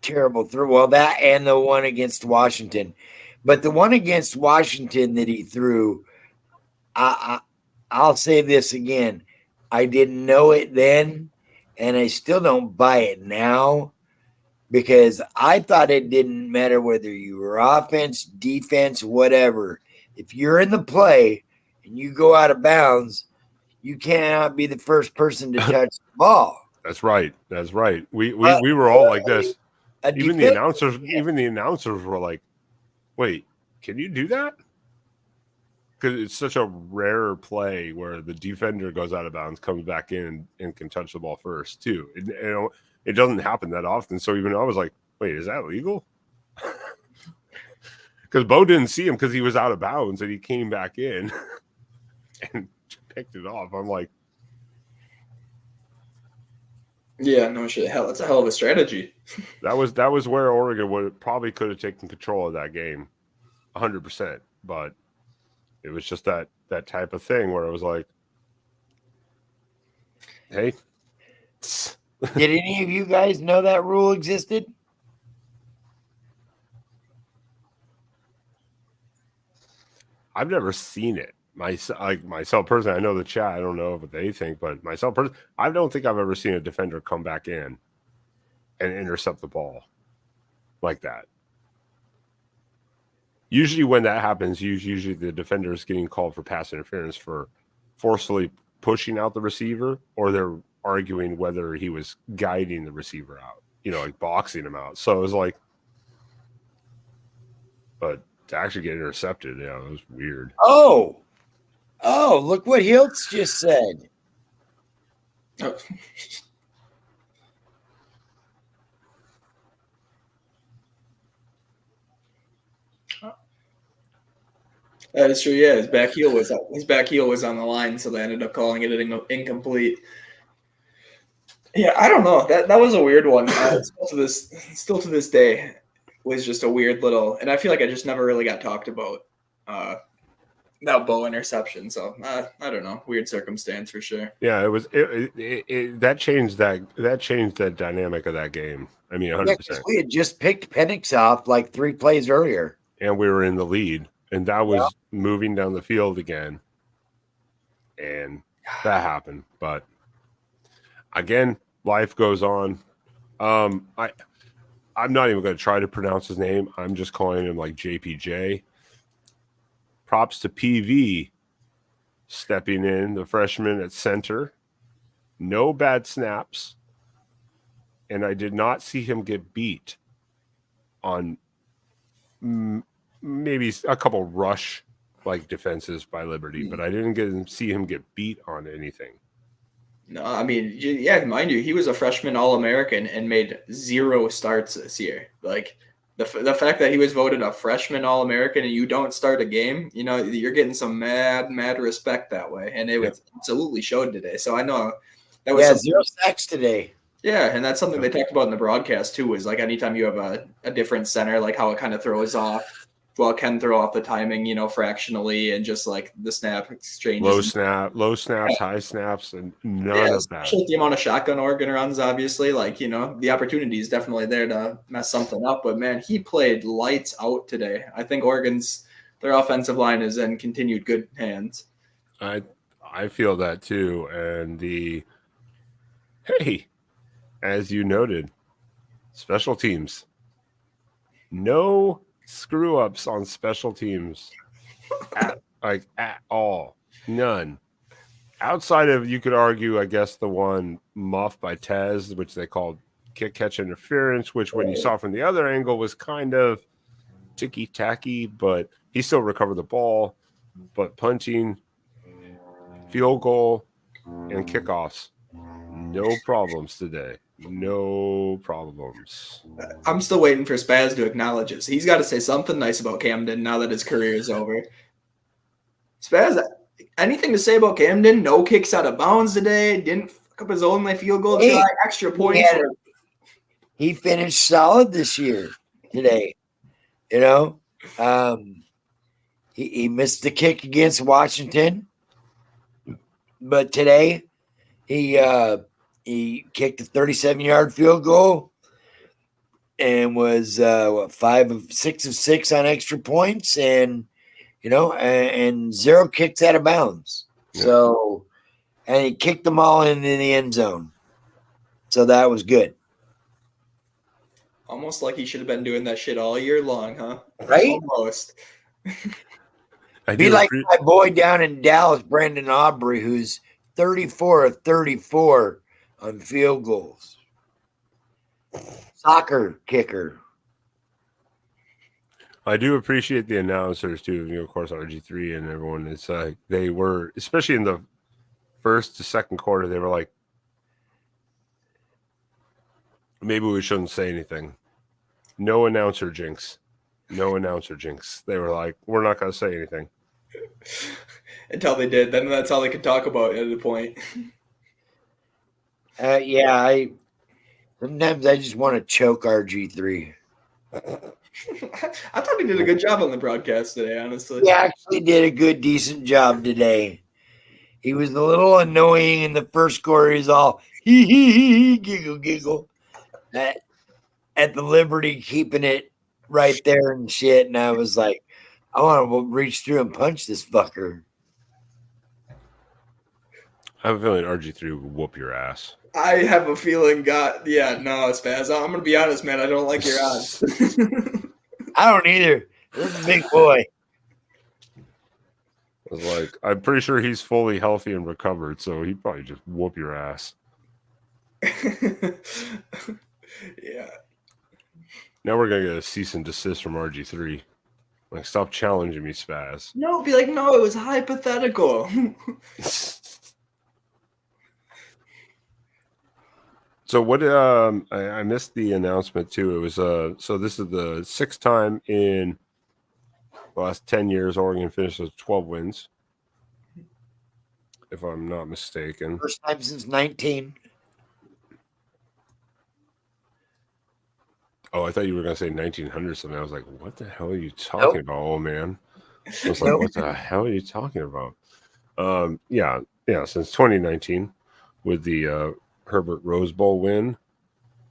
terrible throw. Well, that and the one against Washington, but the one against Washington that he threw, I'll say this again. I didn't know it then, and I still don't buy it now, because I thought it didn't matter whether you were offense, defense, whatever. If you're in the play and you go out of bounds, you cannot be the first person to touch the ball. That's right. We were all like this. Even the announcers were like, "Wait, can you do that?" Because it's such a rare play where the defender goes out of bounds, comes back in, and can touch the ball first too. It doesn't happen that often. So even I was like, "Wait, is that legal?" Because Bo didn't see him because he was out of bounds, and he came back in and picked it off. I'm like, yeah, no shit. Hell, that's a hell of a strategy. That was where Oregon probably could have taken control of that game, 100%. But it was just that type of thing where it was like, hey. Did any of you guys know that rule existed? I've never seen it. Myself personally, I know the chat. I don't know what they think, but myself personally, I don't think I've ever seen a defender come back in and intercept the ball like that. Usually when that happens, usually the defender is getting called for pass interference for forcefully pushing out the receiver, or they're arguing whether he was guiding the receiver out, like boxing him out. So it was like, but to actually get intercepted, it was weird. Oh, look what Hiltz just said. Oh. That is true. Yeah, his back heel was on the line, so they ended up calling it an incomplete. Yeah, I don't know. That was a weird one. Still to this day, was just a weird little, and I feel like I just never really got talked about. That Bo interception, so I don't know, weird circumstance for sure. Yeah, it was that changed that dynamic of that game. I mean, 100%. We had just picked Penix off like 3 plays earlier, and we were in the lead, and that was moving down the field again, and that happened. But again, life goes on. I'm not even going to try to pronounce his name. I'm just calling him like JPJ. Props to PV stepping in, the freshman at center. No bad snaps. And I did not see him get beat on maybe a couple rush defenses by Liberty, but I didn't see him get beat on anything. No, I mean, yeah, mind you, he was a freshman All-American and made 0 starts this year. Like, the fact that he was voted a freshman All-American and you don't start a game, you're getting some mad respect that way. And it was absolutely showed today. So I know that was 0 sacks today. Yeah, and that's something they talked about in the broadcast too, is like anytime you have a different center, like how it kind of throws off can throw off the timing, fractionally and just like the snap exchanges. Low snaps, high snaps, and none of that. Especially the amount of shotgun Oregon runs, obviously. Like, the opportunity is definitely there to mess something up. But, man, he played lights out today. I think their offensive line is in continued good hands. I feel that too. And as you noted, special teams. No screw-ups on special teams at all. None. Outside of, you could argue, I guess, the one muff by Tez, which they called kick-catch interference, which when you saw from the other angle was kind of ticky-tacky, but he still recovered the ball. But punting, field goal, and kickoffs, no problems today. No problems. I'm still waiting for Spaz to acknowledge it. So he's got to say something nice about Camden now that his career is over. Spaz, anything to say about Camden? No kicks out of bounds today. Didn't fuck up his only field goal try. Extra points. He finished solid this year today. He missed the kick against Washington, but today he kicked a 37-yard field goal and was 5 of 6 on extra points, and and 0 kicks out of bounds. Yeah. So, and he kicked them all into the end zone. So that was good. Almost like he should have been doing that shit all year long, huh? Right? Almost. Be like my boy down in Dallas, Brandon Aubrey, who's 34 of 34 on field goals. Soccer kicker. I do appreciate the announcers too. Of course, RG3 and everyone. It's they were, especially in the first to second quarter, they were like, maybe we shouldn't say anything. No announcer jinx. No announcer jinx. They were like, we're not going to say anything. Until they did. Then that's all they could talk about at the point. Sometimes I just want to choke RG3. I thought he did a good job on the broadcast today, honestly. He actually did a good, decent job today. He was a little annoying in the first quarter. He's all hee, giggle. At the Liberty, keeping it right there and shit. And I was like, I want to reach through and punch this fucker. I have a feeling RG3 will whoop your ass. I have a feeling Spaz. I'm going to be honest, man. I don't like your odds. I don't either. This is a big boy. I was like, I'm pretty sure he's fully healthy and recovered, so he'd probably just whoop your ass. Yeah. Now we're going to get a cease and desist from RG3. Like, stop challenging me, Spaz. No, be like, no, it was hypothetical. So what? I missed the announcement too. It was so this is the 6th time in the last 10 years Oregon finished with 12 wins, if I'm not mistaken. First time since 19. Oh, I thought you were going to say 1900 something. I was like, what the hell are you talking about, old man? I was like, what the hell are you talking about? Yeah, since 2019 with the Herbert Rose Bowl win.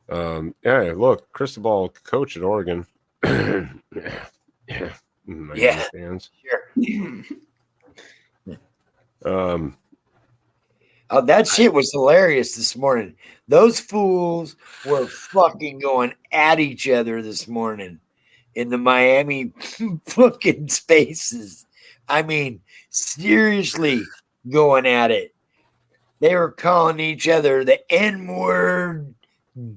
Look, Cristobal coach at Oregon. Fans. Sure. That shit was hilarious this morning. Those fools were fucking going at each other this morning in the Miami fucking spaces. I mean, seriously going at it. They were calling each other the N-word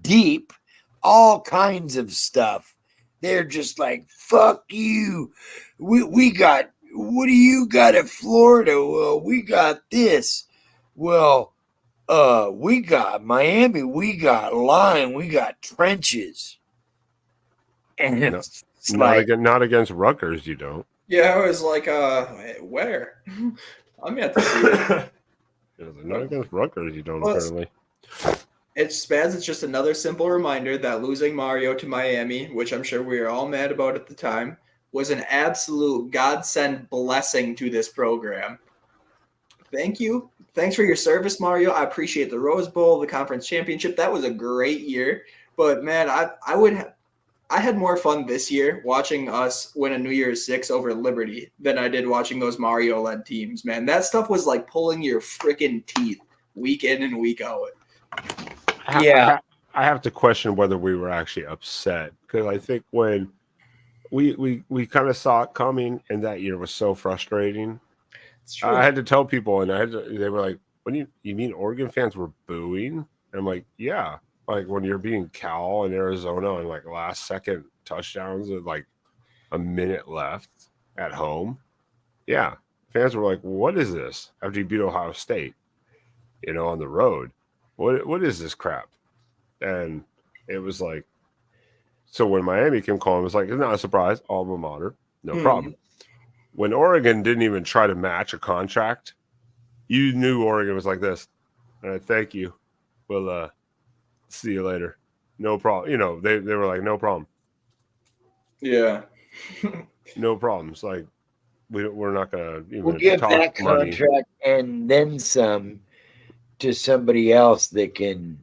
deep, all kinds of stuff. They're just like, fuck you. We got, what do you got at Florida? Well, we got this. Well, we got Miami, we got line, we got trenches. And it's not against Rutgers, you don't. Yeah, I was like, where? I'm yet to see it. Not against Rutgers, you don't, apparently. It's Spaz. It's just another simple reminder that losing Mario to Miami, which I'm sure we were all mad about at the time, was an absolute godsend blessing to this program. Thank you. Thanks for your service, Mario. I appreciate the Rose Bowl, the conference championship. That was a great year. But man, I had more fun this year watching us win a New Year's Six over Liberty than I did watching those Mario-led teams, man. That stuff was like pulling your freaking teeth week in and week out. Yeah. I have to question whether we were actually upset, because I think when we kind of saw it coming, and that year was so frustrating. It's true. I had to tell people, and they were like, "When you mean Oregon fans were booing?" And I'm like, "Yeah." Like when you're beating Cal and Arizona on like last second touchdowns with like a minute left at home. Yeah. Fans were like, what is this? After you beat Ohio State, on the road. What is this crap? And it was like, so when Miami came calling, it was like, it's not a surprise, alma mater, no problem. When Oregon didn't even try to match a contract, you knew Oregon was like this. All right, thank you. We'll see you later. No problem. They were like, no problem. Yeah. No problems. Like, we're not going to we'll give that contract money and then some to somebody else that can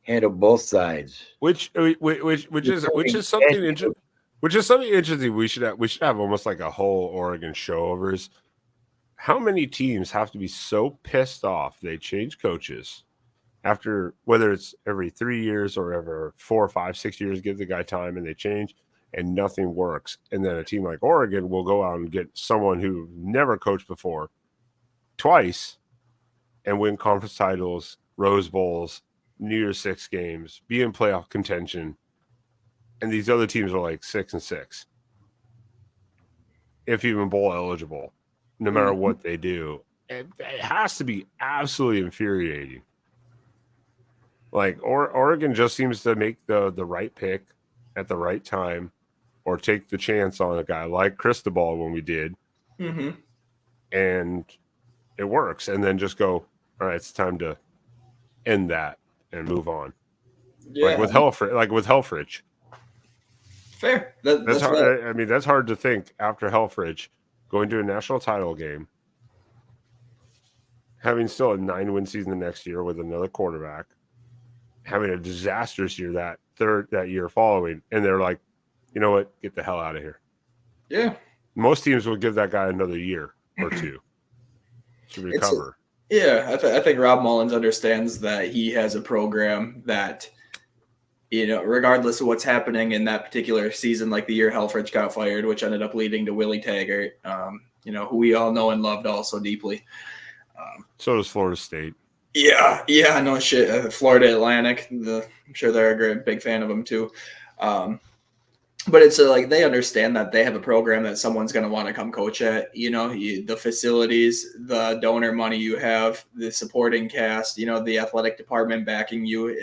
handle both sides. Which is something interesting. Which is something interesting. We should have almost like a whole Oregon show over. Is how many teams have to be so pissed off they change coaches after, whether it's every 3 years or every 4, 5, 6 years, give the guy time and they change and nothing works. And then a team like Oregon will go out and get someone who never coached before twice and win conference titles, Rose Bowls, New Year's Six games, be in playoff contention. And these other teams are like 6-6, if even bowl eligible, no matter what they do. It has to be absolutely infuriating. Like Oregon just seems to make the right pick at the right time, or take the chance on a guy like Cristobal when we did, and it works. And then just go, all right, it's time to end that and move on. Yeah. Like with Helfrich. Fair. That's hard. Fair. I mean, that's hard to think after Helfrich going to a national title game, having still a 9-win season the next year with another quarterback, having a disastrous year that year following, and they're like, you know what, get the hell out of here. Yeah. Most teams would give that guy another year or two to recover. I think Rob Mullins understands that he has a program that, regardless of what's happening in that particular season, like the year Helfrich got fired, which ended up leading to Willie Taggart, who we all know and loved all so deeply. So does Florida State. Yeah, no shit. Florida Atlantic, I'm sure they're a great big fan of them too. But it's like they understand that they have a program that someone's going to want to come coach at. The facilities, the donor money you have, the supporting cast, the athletic department backing you.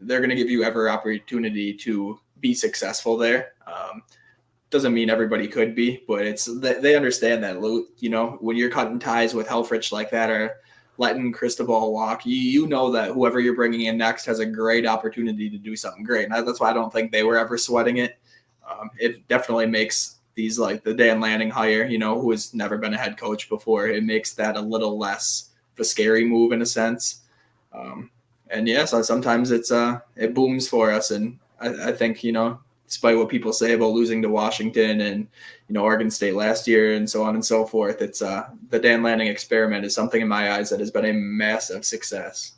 They're going to give you every opportunity to be successful there. Doesn't mean everybody could be, but they understand that. When you're cutting ties with Helfrich like that, or letting Cristobal walk, you know that whoever you're bringing in next has a great opportunity to do something great. And that's why I don't think they were ever sweating it. It definitely makes these, like the Dan Lanning hire, who has never been a head coach before, it makes that a little less of a scary move in a sense. So sometimes it booms for us. And I think, despite what people say about losing to Washington and, Oregon State last year and so on and so forth, it's the Dan Lanning experiment is something in my eyes that has been a massive success.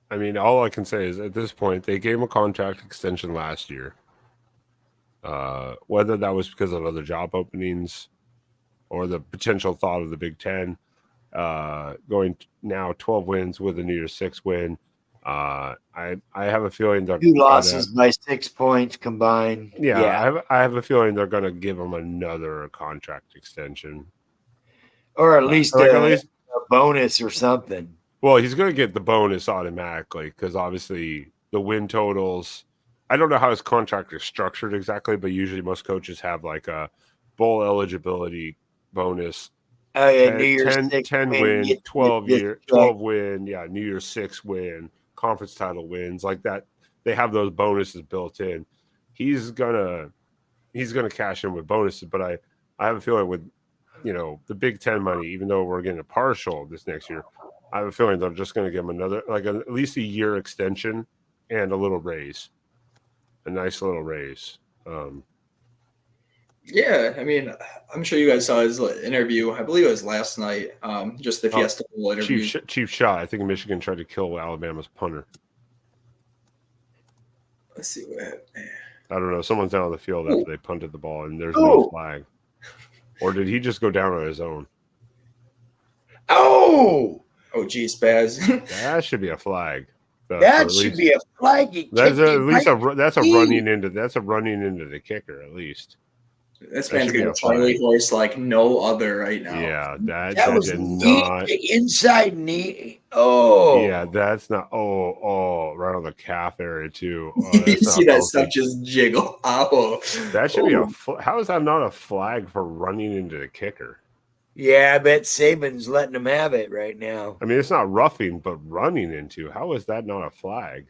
I mean, all I can say is at this point, they gave him a contract extension last year. Whether that was because of other job openings or the potential thought of the Big Ten, going now 12 wins with a New Year's Six win. I have a feeling they're 2 losses by 6 points combined. Yeah. I have a feeling they're going to give him another contract extension, or at least a bonus or something. Well, he's going to get the bonus automatically because obviously the win totals. I don't know how his contract is structured exactly, but usually most coaches have like a bowl eligibility bonus. Oh yeah, New Year's 10 win, 12 win, New Year's Six win, conference title wins, like that. they have those bonuses built in. He's gonna cash in with bonuses, but I have a feeling with the Big Ten money, even though we're getting a partial this next year, I have a feeling they're just going to give him another at least a year extension and a little raise, a nice little raise. Yeah, I mean, I'm sure you guys saw his interview. I believe it was last night. Just the Fiesta Bowl interview. Chief shot. I think Michigan tried to kill Alabama's punter. Let's see what happened. I don't know. Someone's down on the field after they punted the ball, and there's no flag. Or did he just go down on his own? Oh, geez, Spaz. That should be a flag. That should be a flag. That's a running into the kicker at least. This man's getting a Charlie horse like no other right now. Yeah, that was did not inside knee. Oh, yeah, that's not. Right on the calf area too. You see that stuff just jiggle. Oh, that should be a. How is that not a flag for running into the kicker? Yeah, I bet Saban's letting him have it right now. I mean, it's not roughing, but running into. How is that not a flag?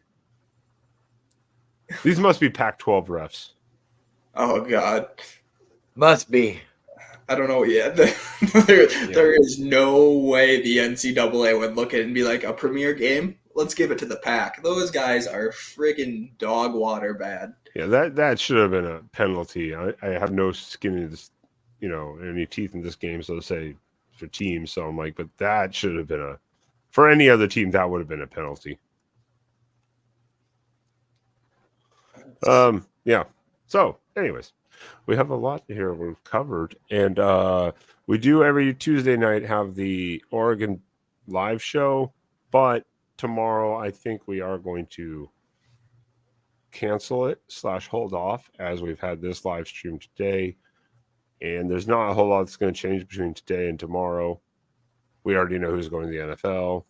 These must be Pac-12 refs. Oh God. Must be. I don't know yet. There is no way the NCAA would look at it and be like, a premier game? Let's give it to the Pac. Those guys are friggin' dog water bad. Yeah, that should have been a penalty. I have no skin in this, any teeth in this game, so to say, for teams. So I'm like, but that should have been for any other team, that would have been a penalty. Yeah. So, anyways. We have a lot here we've covered, and we do every Tuesday night have the Oregon live show, but tomorrow I think we are going to cancel it / hold off as we've had this live stream today, and there's not a whole lot that's going to change between today and tomorrow. We already know who's going to the NFL.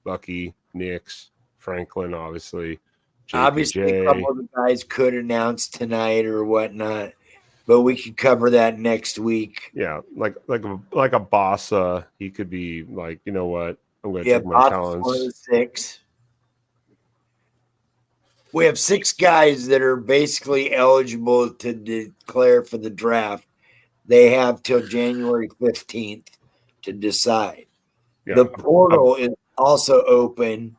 Bucky, Nix, Franklin, obviously. Obviously, a couple of the guys could announce tonight or whatnot, but we could cover that next week. Yeah, like a Bossa, he could be like, you know what? I'm going to take my talents. 6. We have 6 guys that are basically eligible to declare for the draft. They have till January 15th to decide. Yeah. The portal is also open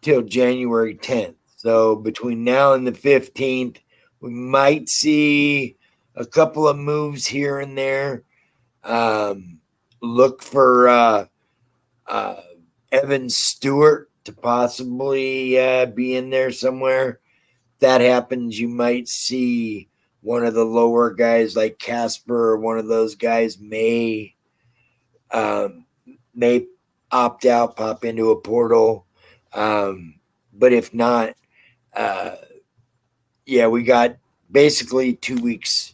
till January 10th. So between now and the 15th, we might see a couple of moves here and there. Look for Evan Stewart to possibly be in there somewhere. If that happens, you might see one of the lower guys like Casper or one of those guys may opt out, pop into a portal. But if not, we got basically 2 weeks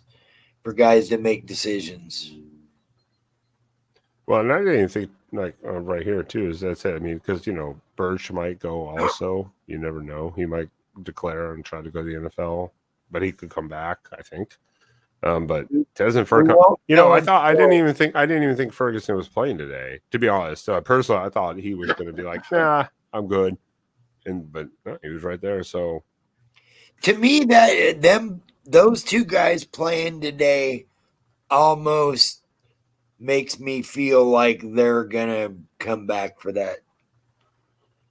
for guys to make decisions. Well, and I didn't think right here too is that's it. I mean, because Birch might go also. You never know. He might declare and try to go to the NFL, but he could come back. I think. But doesn't Ferguson? I didn't even think Ferguson was playing today. To be honest, personally, I thought he was going to be like, nah, I'm good. But no, he was right there. So, to me, those 2 guys playing today almost makes me feel like they're gonna come back for that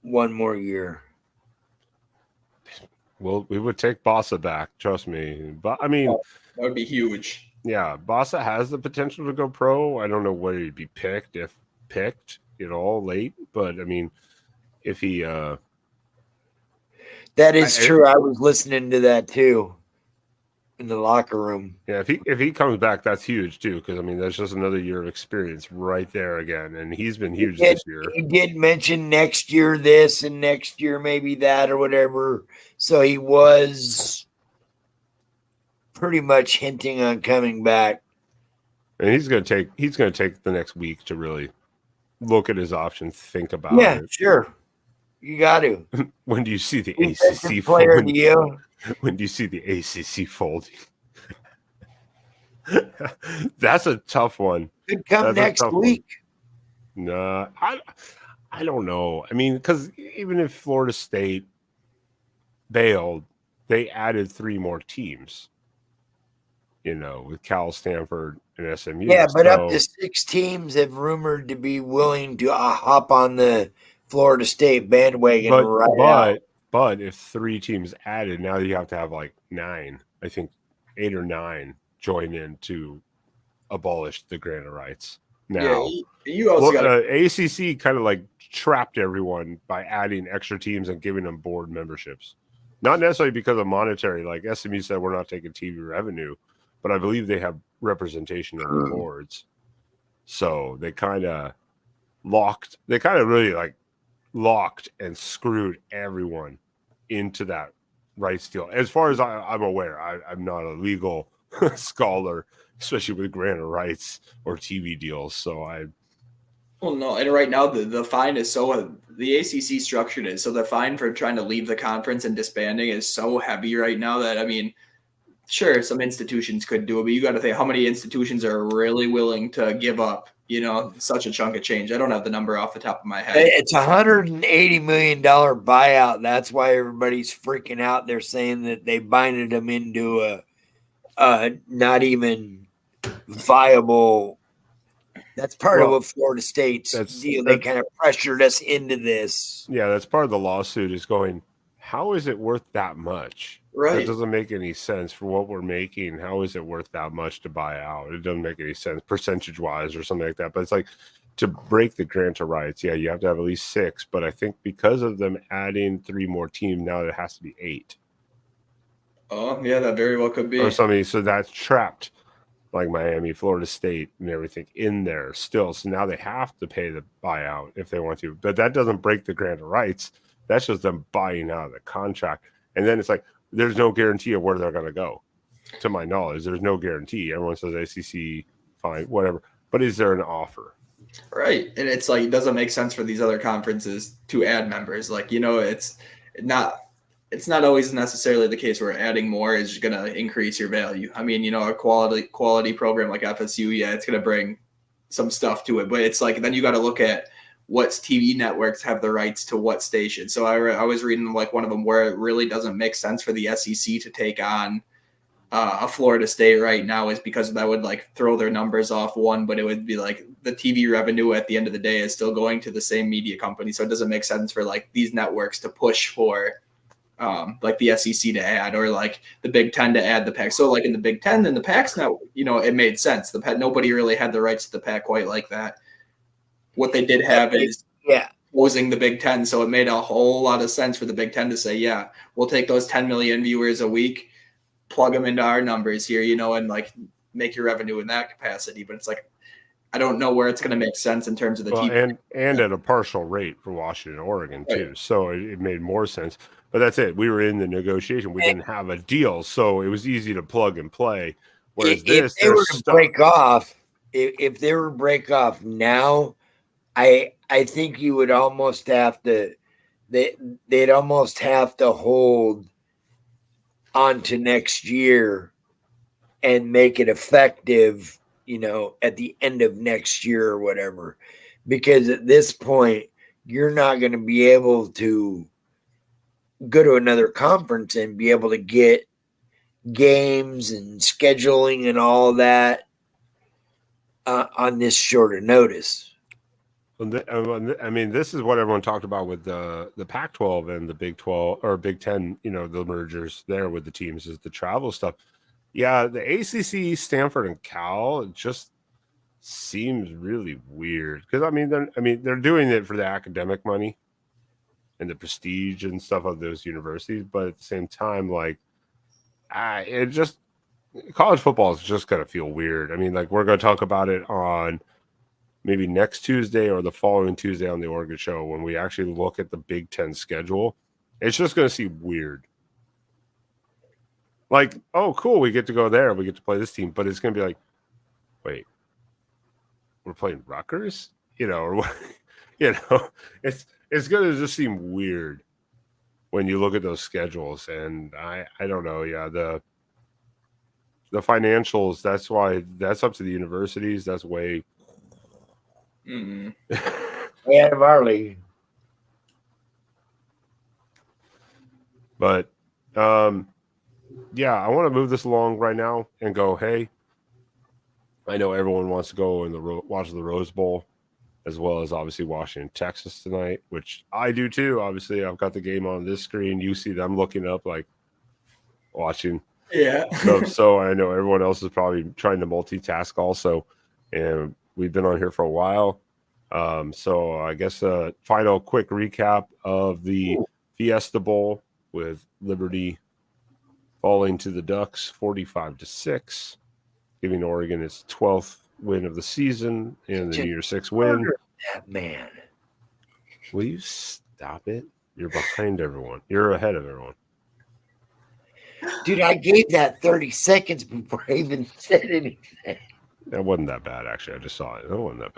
one more year. Well, we would take Bossa back, trust me. But I mean, that would be huge. Yeah, Bossa has the potential to go pro. I don't know whether he'd be picked if picked, late. But I mean, if he that is true. I was listening to that too in the locker room. Yeah, if he comes back, that's huge too. Because I mean, that's just another year of experience right there again, and he's been huge this year. He did mention next year this and next year maybe that or whatever. So he was pretty much hinting on coming back. And he's gonna take the next week to really look at his options, think about it. Yeah, sure. You got to. When do you see the ACC folding? When do you see the ACC folding? That's a tough one. Could come next week. No, I don't know. I mean, because even if Florida State bailed, they added 3 more teams. With Cal, Stanford, and SMU. Yeah, but up to 6 teams have rumored to be willing to hop on the Florida State bandwagon out. But if 3 teams added, now you have to have like 9, I think 8 or 9 join in to abolish the grant of rights. Now, you also got ACC kind of like trapped everyone by adding extra teams and giving them board memberships. Not necessarily because of monetary, like SMU said, we're not taking TV revenue, but I believe they have representation on the boards. So they kind of really like locked and screwed everyone into that rights deal. As far as I'm aware, I'm not a legal scholar, especially with grant of rights or TV deals. So Well, no, and right now the fine is the ACC structured it so the fine for trying to leave the conference and disbanding is so heavy right now that, I mean, sure, some institutions could do it, but you got to think how many institutions are really willing to give up, such a chunk of change. I don't have the number off the top of my head. It's $180 million buyout. That's why everybody's freaking out. They're saying that they binded them into a not even viable. That's part of what Florida State's deal. They kind of pressured us into this. Yeah, that's part of the lawsuit is going, how is it worth that much? Right. It doesn't make any sense for what we're making. How is it worth that much to buy out? It doesn't make any sense percentage-wise or something like that. But it's like to break the grant of rights, yeah, you have to have at least 6. But I think because of them adding 3 more teams, now it has to be 8. Oh, yeah, that very well could be. Or something. So that's trapped like Miami, Florida State, and everything in there still. So now they have to pay the buyout if they want to. But that doesn't break the grant of rights. That's just them buying out of the contract. And then it's like, there's no guarantee of where they're going to go. To my knowledge, there's no guarantee. Everyone says ACC, fine, whatever. But is there an offer? Right. And it's like, it doesn't make sense for these other conferences to add members. Like, it's not always necessarily the case where adding more is going to increase your value. I mean, a quality program like FSU, yeah, it's going to bring some stuff to it. But it's like, then you got to look at what TV networks have the rights to what station. So I was reading like one of them where it really doesn't make sense for the SEC to take on a Florida State right now is because that would like throw their numbers off one, but it would be like the TV revenue at the end of the day is still going to the same media company. So it doesn't make sense for like these networks to push for like the SEC to add or like the Big Ten to add the Pac. So like in the Big Ten and the Pac's now, it made sense. Nobody really had the rights to the Pac quite like that. What they did have is closing the Big Ten. So it made a whole lot of sense for the Big Ten to say, yeah, we'll take those 10 million viewers a week, plug them into our numbers here, and like make your revenue in that capacity. But it's like, I don't know where it's going to make sense in terms of the TV. And at a partial rate for Washington and Oregon too. Right. So it made more sense. But that's it. We were in the negotiation. We didn't have a deal. So it was easy to plug and play. Whereas if they were to break off, if they were to break off now, I think you would almost have to they'd almost have to hold on to next year and make it effective, at the end of next year or whatever. Because at this point, you're not going to be able to go to another conference and be able to get games and scheduling and all that on this shorter notice. I mean, this is what everyone talked about with the Pac-12 and the Big 12 or Big 10, the mergers there with the teams is the travel stuff. Yeah, the ACC, Stanford, and Cal, it just seems really weird because they're doing it for the academic money and the prestige and stuff of those universities, but at the same time, like, college football is just gonna feel weird. I mean, like, we're gonna talk about it on maybe next Tuesday or the following Tuesday on the Oregon Show when we actually look at the Big Ten schedule. It's just going to seem weird. Like, oh, cool, we get to go there. We get to play this team. But it's going to be like, wait, we're playing Rutgers? Or what? It's going to just seem weird when you look at those schedules. And I don't know. Yeah, the financials, that's up to the universities. That's way way out of our league. But Yeah, I want to move this along right now and go, hey, I know everyone wants to go and watch the Rose Bowl, as well as obviously Washington, Texas tonight, which I do too. Obviously, I've got the game on this screen. You see them looking up, like watching stuff. So I know everyone else is probably trying to multitask also. And we've been on here for a while. So I guess a final quick recap of the Fiesta Bowl with Liberty falling to the Ducks 45-6, giving Oregon its 12th win of the season and the New Year's 6 win. That man. Will you stop it? You're behind everyone. You're ahead of everyone. Dude, I gave that 30 seconds before I even said anything. That wasn't that bad, actually. I just saw it. It wasn't that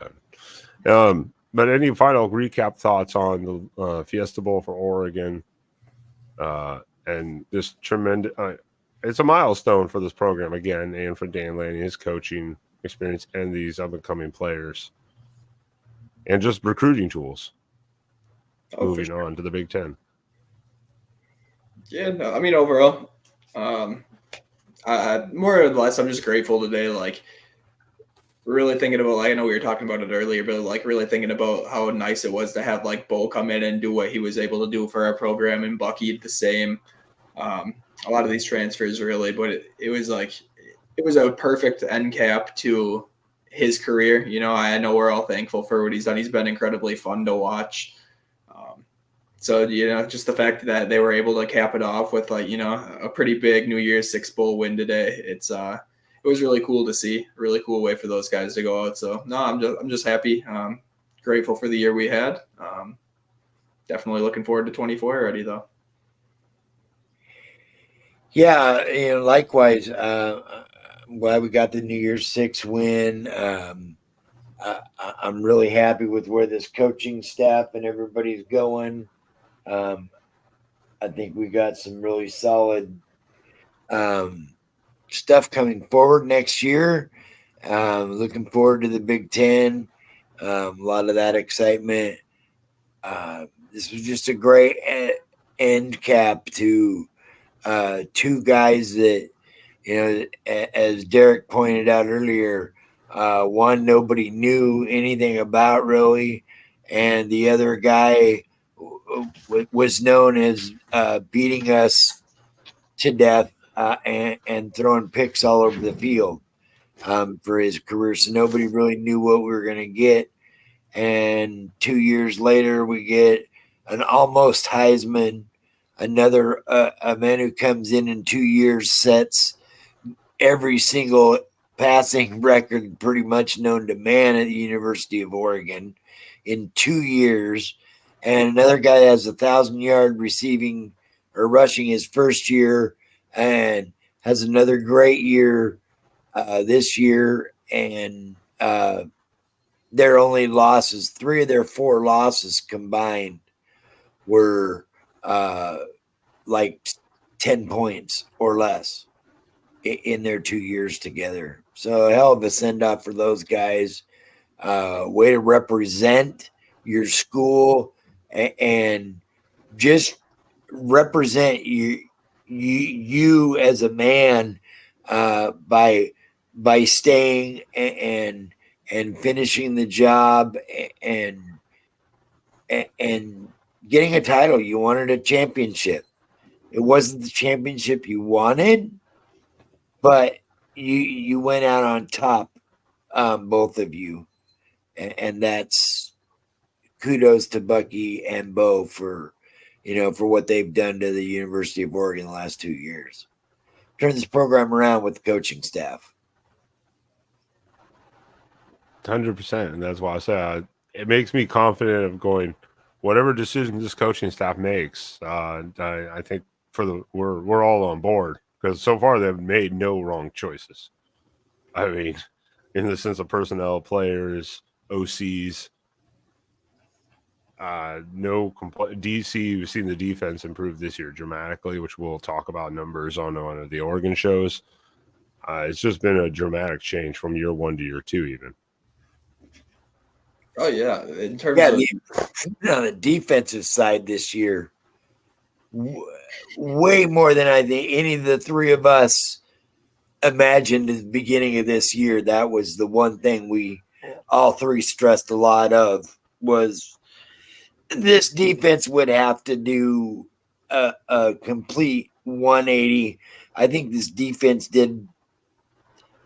bad. But any final recap thoughts on the Fiesta Bowl for Oregon? And this tremendous, it's a milestone for this program again, and for Dan Lanning, his coaching experience, and these up and coming players, and just recruiting tools. Moving on to the Big Ten. Yeah, no, I mean, overall, more or less, I'm just grateful today. Like, really thinking about, like, I know we were talking about it earlier, but like really thinking about how nice it was to have like Bo come in and do what he was able to do for our program, and Bucky the same. A lot of these transfers really, but it was a perfect end cap to his career. You know, I know we're all thankful for what he's done. He's been incredibly fun to watch. So, you know, just the fact that they were able to cap it off with, like, you know, a pretty big New Year's 6 bowl win today. It was really cool to see. Really cool way for those guys to go out. So no, I'm just happy. Grateful for the year we had. Definitely looking forward to 24 already though. Yeah, you know, likewise. I'm glad we got the New Year's 6 win. I'm really happy with where this coaching staff and everybody's going. I think we got some really solid stuff coming forward next year. Looking forward to the Big Ten. A lot of that excitement. This was just a great end cap to two guys that, you know, as Derek pointed out earlier, one nobody knew anything about really, and the other guy was known as beating us to death and throwing picks all over the field for his career. So nobody really knew what we were going to get. And 2 years later, we get an almost Heisman, another a man who comes in 2 years, sets every single passing record pretty much known to man at the University of Oregon in 2 years. And another guy has 1,000-yard receiving or rushing his first year and has another great year this year. And their only losses, 3 of their 4 losses combined were like 10 points or less in their 2 years together. So a hell of a send-off for those guys. Way to represent your school and just represent you as a man by staying and finishing the job and getting a title. You wanted a championship. It wasn't the championship you wanted, but you went out on top, both of you, and that's kudos to Bucky and Bo for what they've done to the University of Oregon the last 2 years. Turn this program around with the coaching staff. 100%, and that's why I say it makes me confident of going whatever decision this coaching staff makes. I think we're all on board because so far they've made no wrong choices. I mean, in the sense of personnel, players, OCs. No complaint. DC, we've seen the defense improve this year dramatically, which we'll talk about numbers on the Oregon shows. It's just been a dramatic change from year 1 to year 2, even. Oh yeah, in terms of on the defensive side this year, way more than I think any of the three of us imagined at the beginning of this year. That was the one thing we all three stressed a lot of, was this defense would have to do a complete 180. I think this defense did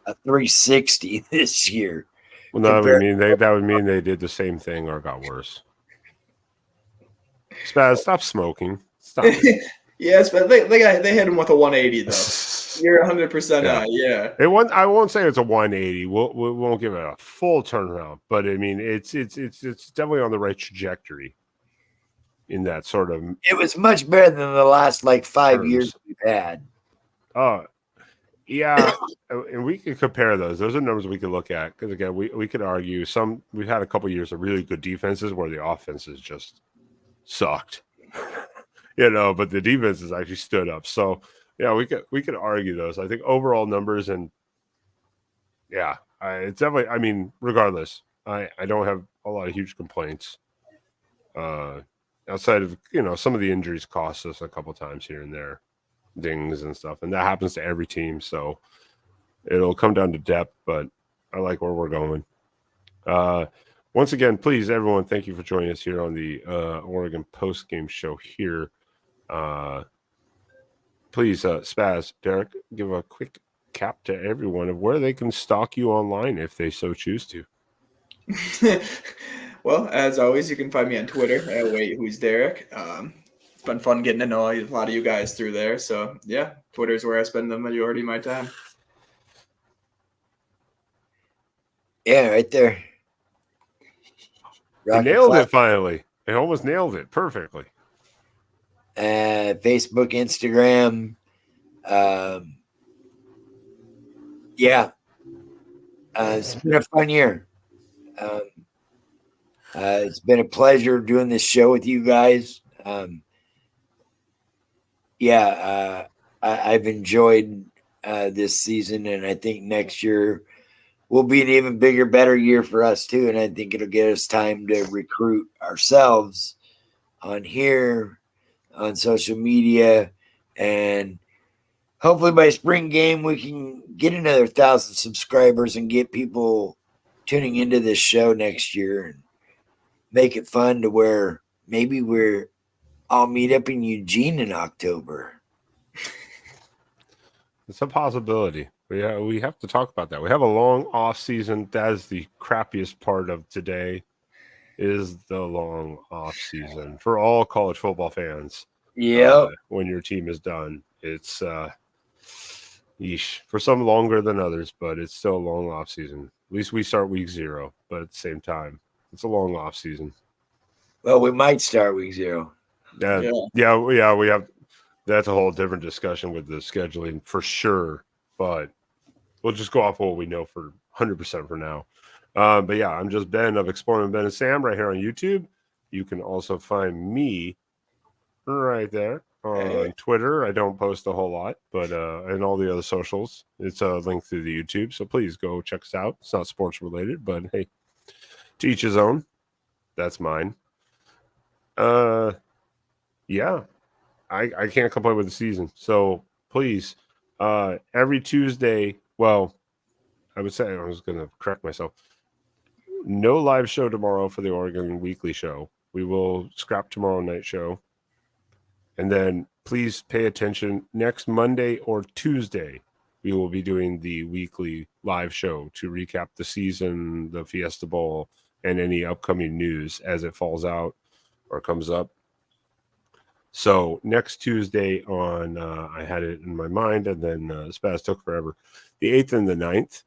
a 360 this year. Well, that would mean they did the same thing or got worse. Spaz, stop smoking. Stop it. Yes, but they hit him with a 180 though. You're 100% yeah. I won't say it's a 180. We won't give it a full turnaround, but I mean it's definitely on the right trajectory. In that sort of, it was much better than the last like 5 years we've had. Oh, yeah, and we could compare those. Those are numbers we could look at, because again, we could argue we've had a couple years of really good defenses where the offenses just sucked, but the defenses actually stood up. So yeah, we could argue those. I think overall numbers, and yeah, it's definitely. I mean, regardless, I don't have a lot of huge complaints. Outside of some of the injuries cost us a couple times here and there, dings and stuff, and that happens to every team. So it'll come down to depth, but I like where we're going. Once again, please, everyone, thank you for joining us here on the Oregon Postgame Show here. Please, Spaz, Derek, give a quick cap to everyone of where they can stalk you online if they so choose to. Well, as always, you can find me on Twitter at Wait Who's Derek. It's been fun getting to know a lot of you guys through there. So yeah, Twitter is where I spend the majority of my time. Yeah, right there. You nailed it finally. They almost nailed it perfectly. Facebook, Instagram. Yeah. It's been a fun year. It's been a pleasure doing this show with you guys. I've enjoyed this season, and I think next year will be an even bigger, better year for us too. And I think it'll get us time to recruit ourselves on here, on social media, and hopefully by spring game we can get another 1,000 subscribers and get people tuning into this show next year and make it fun to where maybe I'll meet up in Eugene in October. It's a possibility. We have to talk about that. We have a long off season. That is the crappiest part of today, is the long off season for all college football fans. Yeah. When your team is done, it's yeesh, for some longer than others, but it's still a long off season. At least we start week 0, but at the same time, it's a long off season. Well, we might start week 0. Yeah, we have. That's a whole different discussion with the scheduling for sure, but we'll just go off what we know for 100% for now. But yeah, I'm just Ben of Exploring Ben and Sam right here on YouTube. You can also find me right there on Twitter. I don't post a whole lot, but and all the other socials, it's a link through the YouTube. So please go check us out. It's not sports related, but hey, to each his own. That's mine. Yeah. I can't complain with the season. So please, every Tuesday, well, I would say, I was going to correct myself. No live show tomorrow for the Oregon Weekly Show. We will scrap tomorrow night show. And then please pay attention. Next Monday or Tuesday, we will be doing the weekly live show to recap the season, the Fiesta Bowl, and any upcoming news as it falls out or comes up. So next Tuesday on, I had it in my mind, and then Spaz took forever. The 8th and the 9th.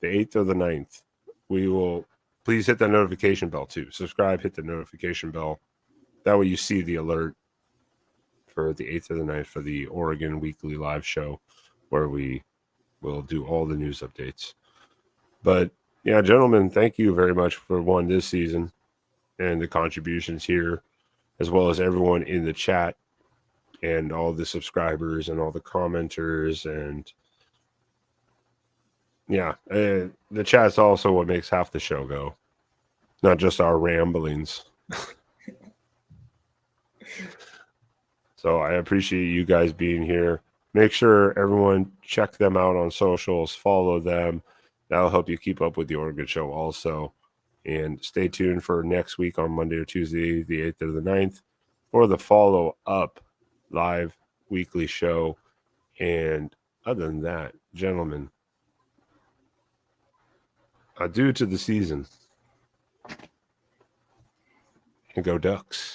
The 8th or the 9th. We will, please hit that notification bell too. Subscribe, hit the notification bell. That way you see the alert for the 8th or the 9th for the Oregon Weekly Live Show, where we will do all the news updates. But yeah, gentlemen, thank you very much for this season and the contributions here, as well as everyone in the chat and all the subscribers and all the commenters. And yeah, the chat's also what makes half the show go, not just our ramblings. So I appreciate you guys being here. Make sure everyone check them out on socials, follow them. That'll help you keep up with the Oregon Show also. And stay tuned for next week on Monday or Tuesday, the 8th or the 9th, for the follow-up live weekly show. And other than that, gentlemen, adieu to the season. And go Ducks.